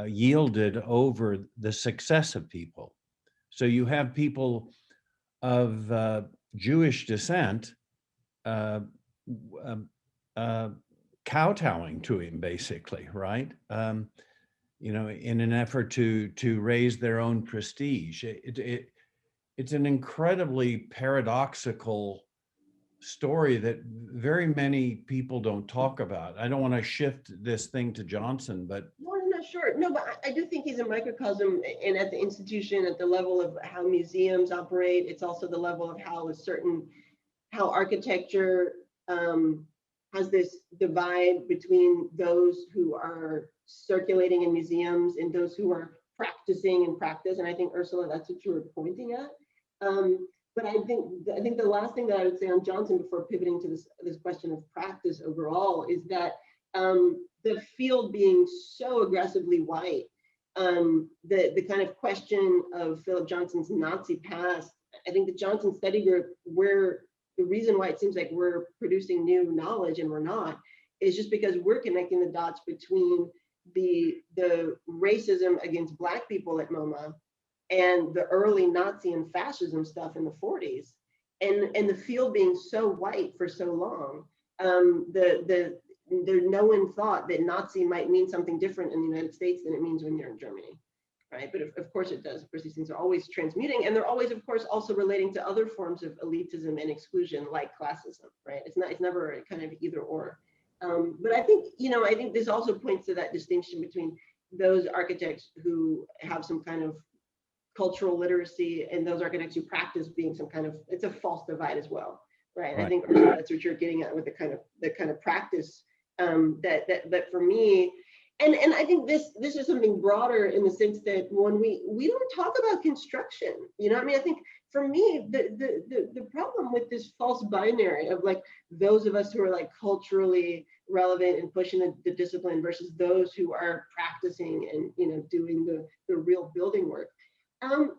yielded over the success of people. So you have people of Jewish descent kowtowing to him, basically, right? You know, in an effort to raise their own prestige. It's an incredibly paradoxical story that very many people don't talk about. I don't want to shift this thing to Johnson, but no, I'm not sure. No, but I do think he's a microcosm, and at the institution, at the level of how museums operate, it's also the level of how architecture has this divide between those who are circulating in museums and those who are practicing in practice. And I think, Ursula, that's what you were pointing at. But I think the last thing that I would say on Johnson before pivoting to this question of practice overall is that the field being so aggressively white, the kind of question of Philip Johnson's Nazi past, I think the Johnson Study Group, where the reason why it seems like we're producing new knowledge and we're not, is just because we're connecting the dots between the racism against Black people at MoMA and the early Nazi and fascism stuff in the 40s, and the field being so white for so long. No one thought that Nazi might mean something different in the United States than it means when you're in Germany, right? But of course it does. Of course, these things are always transmuting, and they're always, of course, also relating to other forms of elitism and exclusion, like classism, right? It's never a kind of either or. But I think, you know, I think this also points to that distinction between those architects who have some kind of cultural literacy and those architects who practice being some kind of, it's a false divide as well, right? I think that's what you're getting at with the kind of practice that for me, and I think this is something broader in the sense that when we don't talk about construction, you know, I mean, I think for me, the problem with this false binary of like those of us who are like culturally relevant and pushing the discipline versus those who are practicing and, you know, doing the real building work,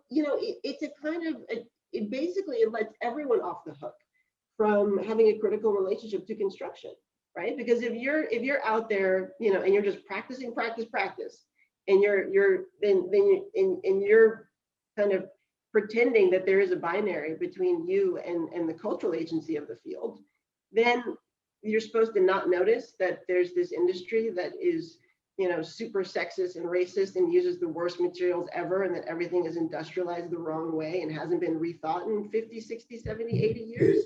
you know, it's a kind of, it basically lets everyone off the hook from having a critical relationship to construction, right? Because if you're out there, you know, and you're just practicing, and you're kind of pretending that there is a binary between you and the cultural agency of the field, then you're supposed to not notice that there's this industry that is, you know, super sexist and racist and uses the worst materials ever, and that everything is industrialized the wrong way and hasn't been rethought in 50, 60, 70, 80 years.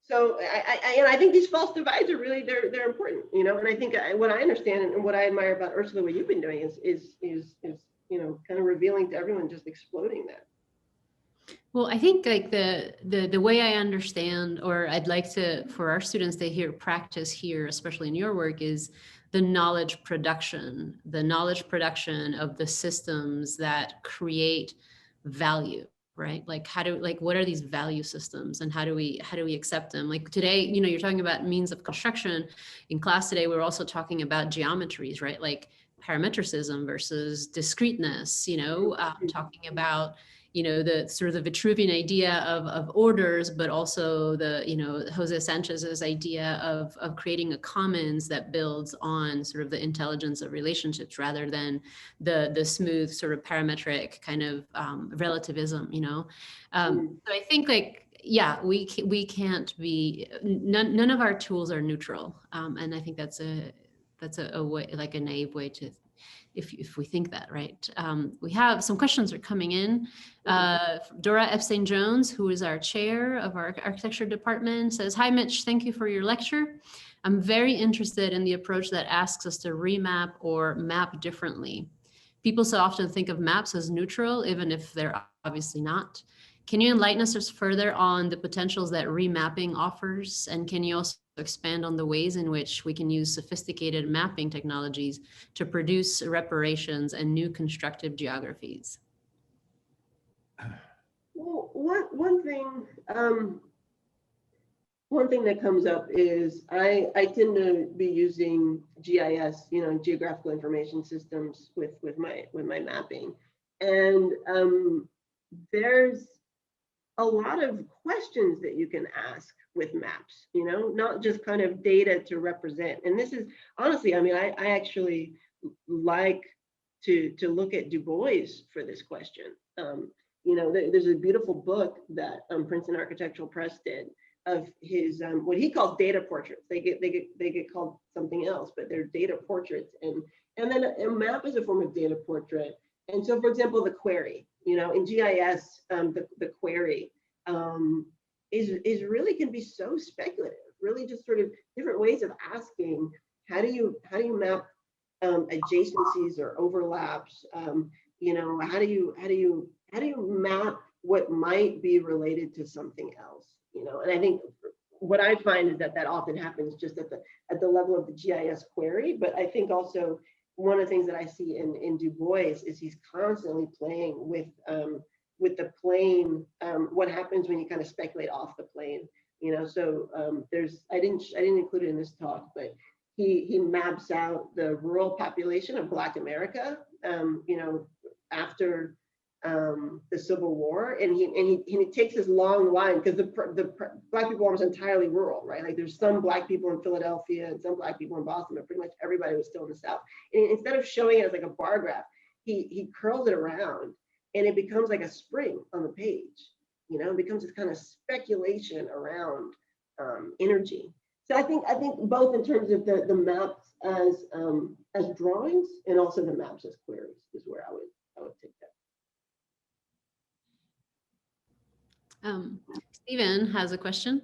So I think these false divides are really, they're important, you know, and I think what I understand and what I admire about Ursula, what you've been doing is you know, kind of revealing to everyone, just exploding that. Well, I think like the way I understand, or I'd like to, for our students to hear practice here, especially in your work, is the knowledge production of the systems that create value, right? Like what are these value systems and how do we accept them? Like today, you know, you're talking about means of construction. In class today, we're also talking about geometries, right? Like parametricism versus discreteness, you know, talking about, the sort of the Vitruvian idea of orders, but also the, Jose Sanchez's idea of creating a commons that builds on sort of the intelligence of relationships rather than the smooth sort of parametric kind of relativism, So I think we can't be, none of our tools are neutral. And I think that's a way, like a naive way to, if we think that, right? We have some questions are coming in. Dora Epstein-Jones, who is our chair of our architecture department, says, "Hi, Mitch, thank you for your lecture. I'm very interested in the approach that asks us to remap or map differently. People so often think of maps as neutral, even if they're obviously not. Can you enlighten us further on the potentials that remapping offers? And can you also expand on the ways in which we can use sophisticated mapping technologies to produce reparations and new constructive geographies?" Well, one thing that comes up is I tend to be using GIS, geographical information systems with my mapping, and there's a lot of questions that you can ask with maps, not just kind of data to represent. And this is honestly, I actually like to look at Du Bois for this question. There's a beautiful book that Princeton Architectural Press did of his what he calls data portraits. They get called something else, but they're data portraits. And then a map is a form of data portrait. And so, for example, the query, in GIS, the query is really can be so speculative. Really, just sort of different ways of asking how do you map adjacencies or overlaps. How do you map what might be related to something else? And I think what I find is that often happens just at the level of the GIS query. But I think also one of the things that I see in Du Bois is he's constantly playing with the plane. What happens when you kind of speculate off the plane? So I didn't include it in this talk, but he maps out the rural population of Black America, after the Civil War, and he takes this long line because the Black people are almost entirely rural, right? Like there's some Black people in Philadelphia and some Black people in Boston, but pretty much everybody was still in the South. And instead of showing it as like a bar graph, he curls it around, and it becomes like a spring on the page. It becomes this kind of speculation around energy. So I think both in terms of the maps as drawings and also the maps as queries is where I would take that. Stephen has a question.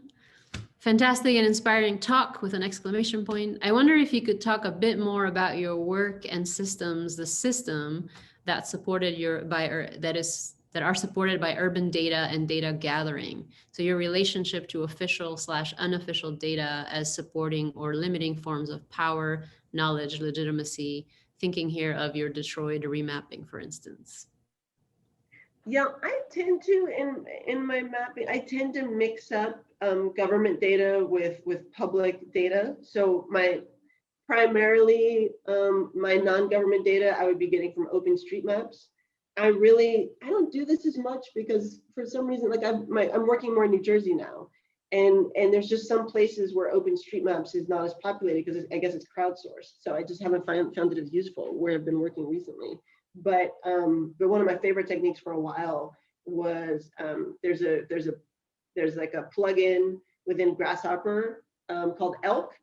"Fantastic and inspiring talk," with an exclamation point. "I wonder if you could talk a bit more about your work and systems, the system that supported that are supported by urban data and data gathering. So your relationship to official/unofficial data as supporting or limiting forms of power, knowledge, legitimacy. Thinking here of your Detroit remapping, for instance." Yeah, I tend to, in my mapping, I tend to mix up government data with public data. So primarily my non-government data I would be getting from OpenStreetMaps. I don't do this as much because for some reason, like I'm working more in New Jersey now, and there's just some places where OpenStreetMaps is not as populated because I guess it's crowdsourced. So I just haven't found it as useful where I've been working recently. But one of my favorite techniques for a while was there's like a plugin within Grasshopper called Elk,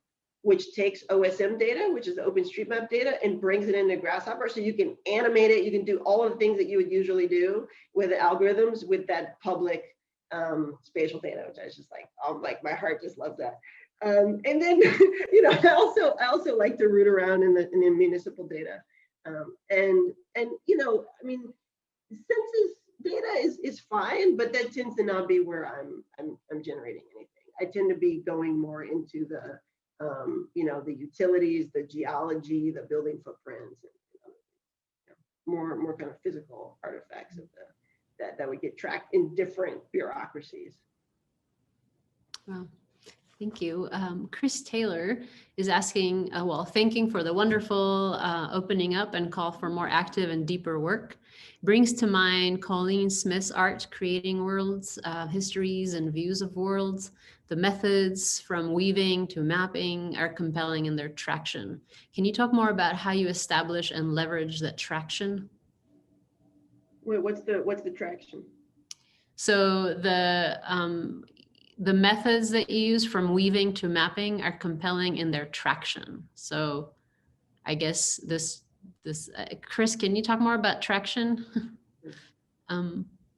which takes OSM data, which is the OpenStreetMap data, and brings it into Grasshopper. So you can animate it, you can do all of the things that you would usually do with the algorithms with that public spatial data, which I was just like, my heart just loves that. And then, I also like to root around in the municipal data. Census data is fine, but that tends to not be where I'm generating anything. I tend to be going more into the the utilities, the geology, the building footprints, and more kind of physical artifacts of that would get tracked in different bureaucracies. Wow. Thank you. Chris Taylor is asking, well, thanking for the wonderful opening up and call for more active and deeper work. Brings to mind Colleen Smith's art, creating worlds, histories and views of worlds. The methods from weaving to mapping are compelling in their traction. Can you talk more about how you establish and leverage that traction? Wait, what's the traction? So the methods that you use from weaving to mapping are compelling in their traction. So I guess this Chris, can you talk more about traction?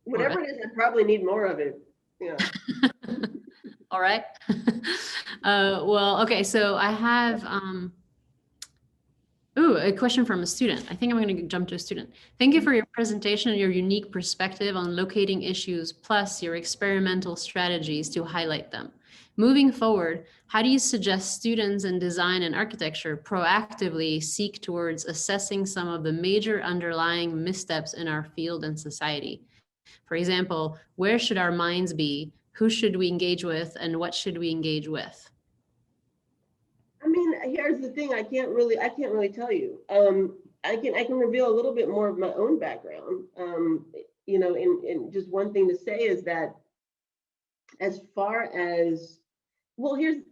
Whatever it is, I probably need more of it. Yeah. All right. Well, okay. So I have a question from a student. I think I'm going to jump to a student. Thank you for your presentation and your unique perspective on locating issues, plus your experimental strategies to highlight them. Moving forward, how do you suggest students in design and architecture proactively seek towards assessing some of the major underlying missteps in our field and society? For example, where should our minds be? Who should we engage with? And what should we engage with? I mean, here's the thing. I can't really tell you. I can reveal a little bit more of my own background. You know, and just one thing to say is that as far as, well, here's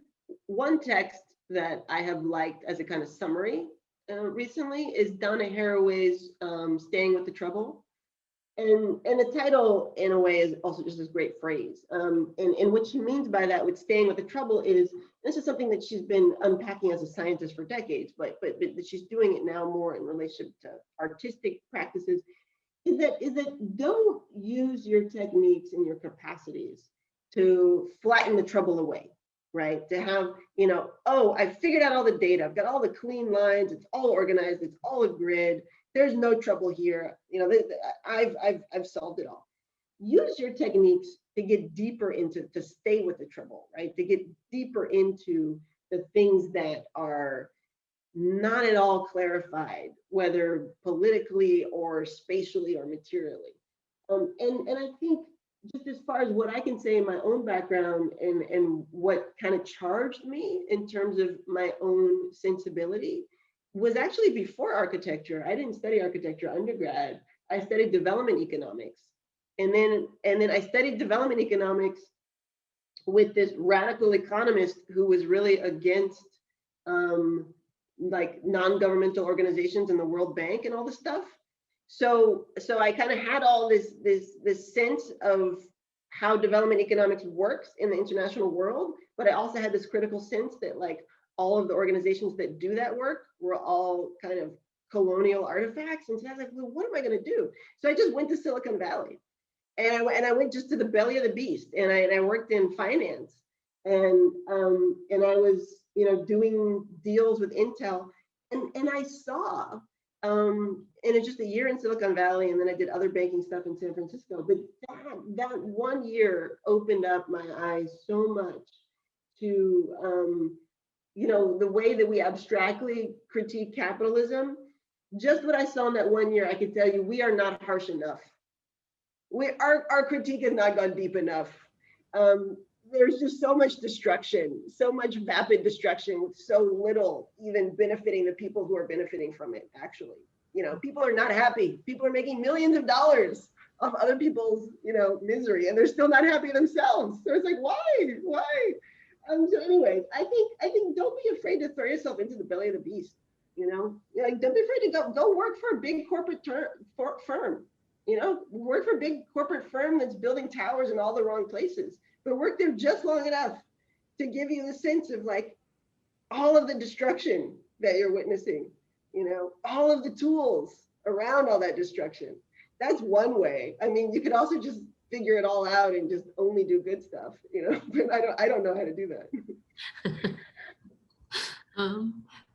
one text that I have liked as a kind of summary recently is Donna Haraway's Staying with the Trouble. And the title, in a way, is also just this great phrase. And what she means by that with staying with the trouble is, this is something that she's been unpacking as a scientist for decades, but she's doing it now more in relationship to artistic practices, is that don't use your techniques and your capacities to flatten the trouble away, right? To have, you know, oh, I figured out all the data, I've got all the clean lines, it's all organized, it's all a grid. There's no trouble here. You know, I've solved it all. Use your techniques to get deeper into, to stay with the trouble, right? To get deeper into the things that are not at all clarified, whether politically or spatially or materially. And I think just as far as what I can say in my own background and what kind of charged me in terms of my own sensibility was actually before architecture. I didn't study architecture undergrad. I studied development economics. And then I studied development economics with this radical economist who was really against like non-governmental organizations and the World Bank and all this stuff. So I kind of had all this sense of how development economics works in the international world, but I also had this critical sense that like all of the organizations that do that work were all kind of colonial artifacts. And so I was like, well, what am I going to do? So I just went to Silicon Valley, and I went just to the belly of the beast, and I worked in finance, and I was, you know, doing deals with Intel, and I saw, and it's just a year in Silicon Valley, and then I did other banking stuff in San Francisco. But that 1 year opened up my eyes so much to you know, the way that we abstractly critique capitalism. Just what I saw in that 1 year, I could tell you, we are not harsh enough. Our critique has not gone deep enough. There's just so much destruction, so much vapid destruction with so little even benefiting the people who are benefiting from it, actually. You know, people are not happy. People are making millions of dollars off other people's, you know, misery, and they're still not happy themselves. So it's like, why? So anyways, I think don't be afraid to throw yourself into the belly of the beast. You know, like don't be afraid to go work for a big corporate firm. You know, work for a big corporate firm that's building towers in all the wrong places, but work there just long enough to give you the sense of like all of the destruction that you're witnessing. You know, all of the tools around all that destruction. That's one way. I mean, you could also just figure it all out and just only do good stuff, you know, but I don't know how to do that.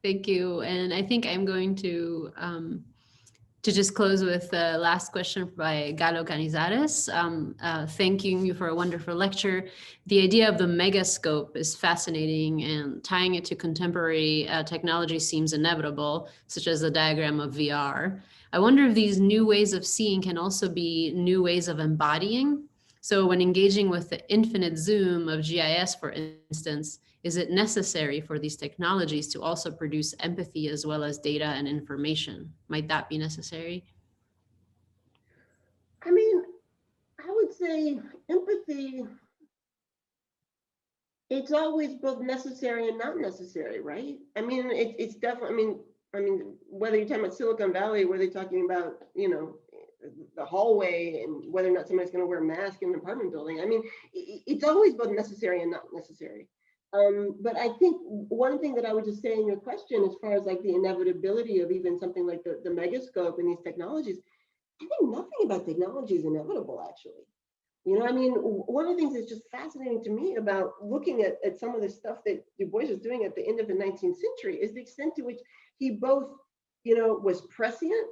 Thank you. And I think I'm going to just close with the last question by Galo Canizares. Thanking you for a wonderful lecture. The idea of the megascope is fascinating, and tying it to contemporary technology seems inevitable, such as the diagram of VR. I wonder if these new ways of seeing can also be new ways of embodying. So when engaging with the infinite zoom of GIS, for instance, is it necessary for these technologies to also produce empathy as well as data and information? Might that be necessary? I mean, I would say empathy, it's always both necessary and not necessary, right? I mean, it's definitely, I mean, whether you're talking about Silicon Valley, where they're talking about, you know, the hallway and whether or not somebody's going to wear a mask in an apartment building. I mean, it's always both necessary and not necessary. But I think one thing that I would just say in your question, as far as like the inevitability of even something like the megascope and these technologies, I think nothing about technology is inevitable, actually. You know, I mean, one of the things that's just fascinating to me about looking at some of the stuff that Du Bois was doing at the end of the 19th century is the extent to which he both, you know, was prescient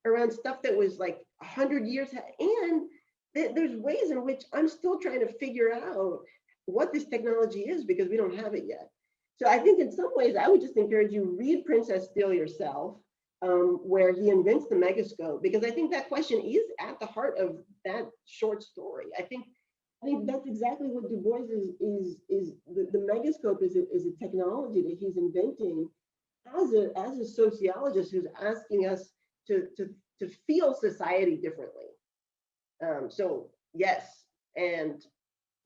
around stuff that was like 100 years, and there's ways in which I'm still trying to figure out what this technology is because we don't have it yet. So I think in some ways, I would just encourage you, read Princess Steele yourself, where he invents the megascope, because I think that question is at the heart of that short story. I think that's exactly what Du Bois is the megascope is a technology that he's inventing as a sociologist who's asking us to feel society differently. So yes, and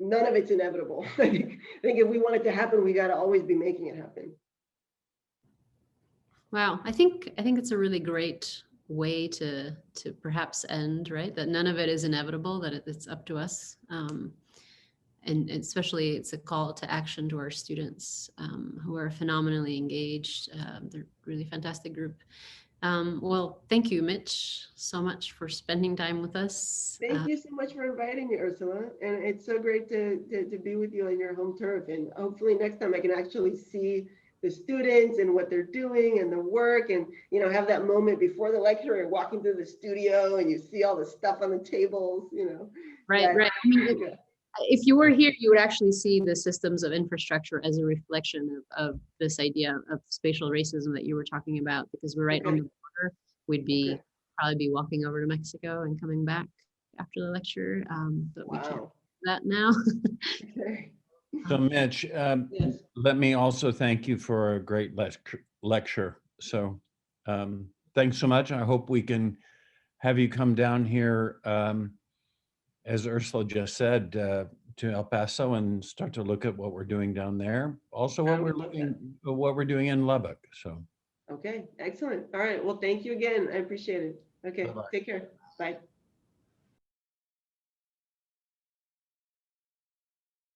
none of it's inevitable. I think if we want it to happen, we got to always be making it happen. Wow, I think it's a really great way to perhaps end, right? That none of it is inevitable, that it's up to us. And especially it's a call to action to our students who are phenomenally engaged. They're a really fantastic group. Well, thank you, Mitch, so much for spending time with us. Thank you so much for inviting me, Ursula. And it's so great to be with you on your home turf. And hopefully next time I can actually see the students and what they're doing and the work, and, you know, have that moment before the lecture and walking through the studio and you see all the stuff on the tables, you know. Right, right. I mean, if you were here, you would actually see the systems of infrastructure as a reflection of this idea of spatial racism that you were talking about, because we're right on the border. We'd be probably be walking over to Mexico and coming back after the lecture, but we can't do that now. So Mitch, Yes. let me also thank you for a great lecture. So thanks so much. I hope we can have you come down here, as Ursula just said, to El Paso and start to look at what we're doing down there. Also what we're doing in Lubbock. So. Okay, excellent. All right. Well, thank you again. I appreciate it. Okay, take care. Bye.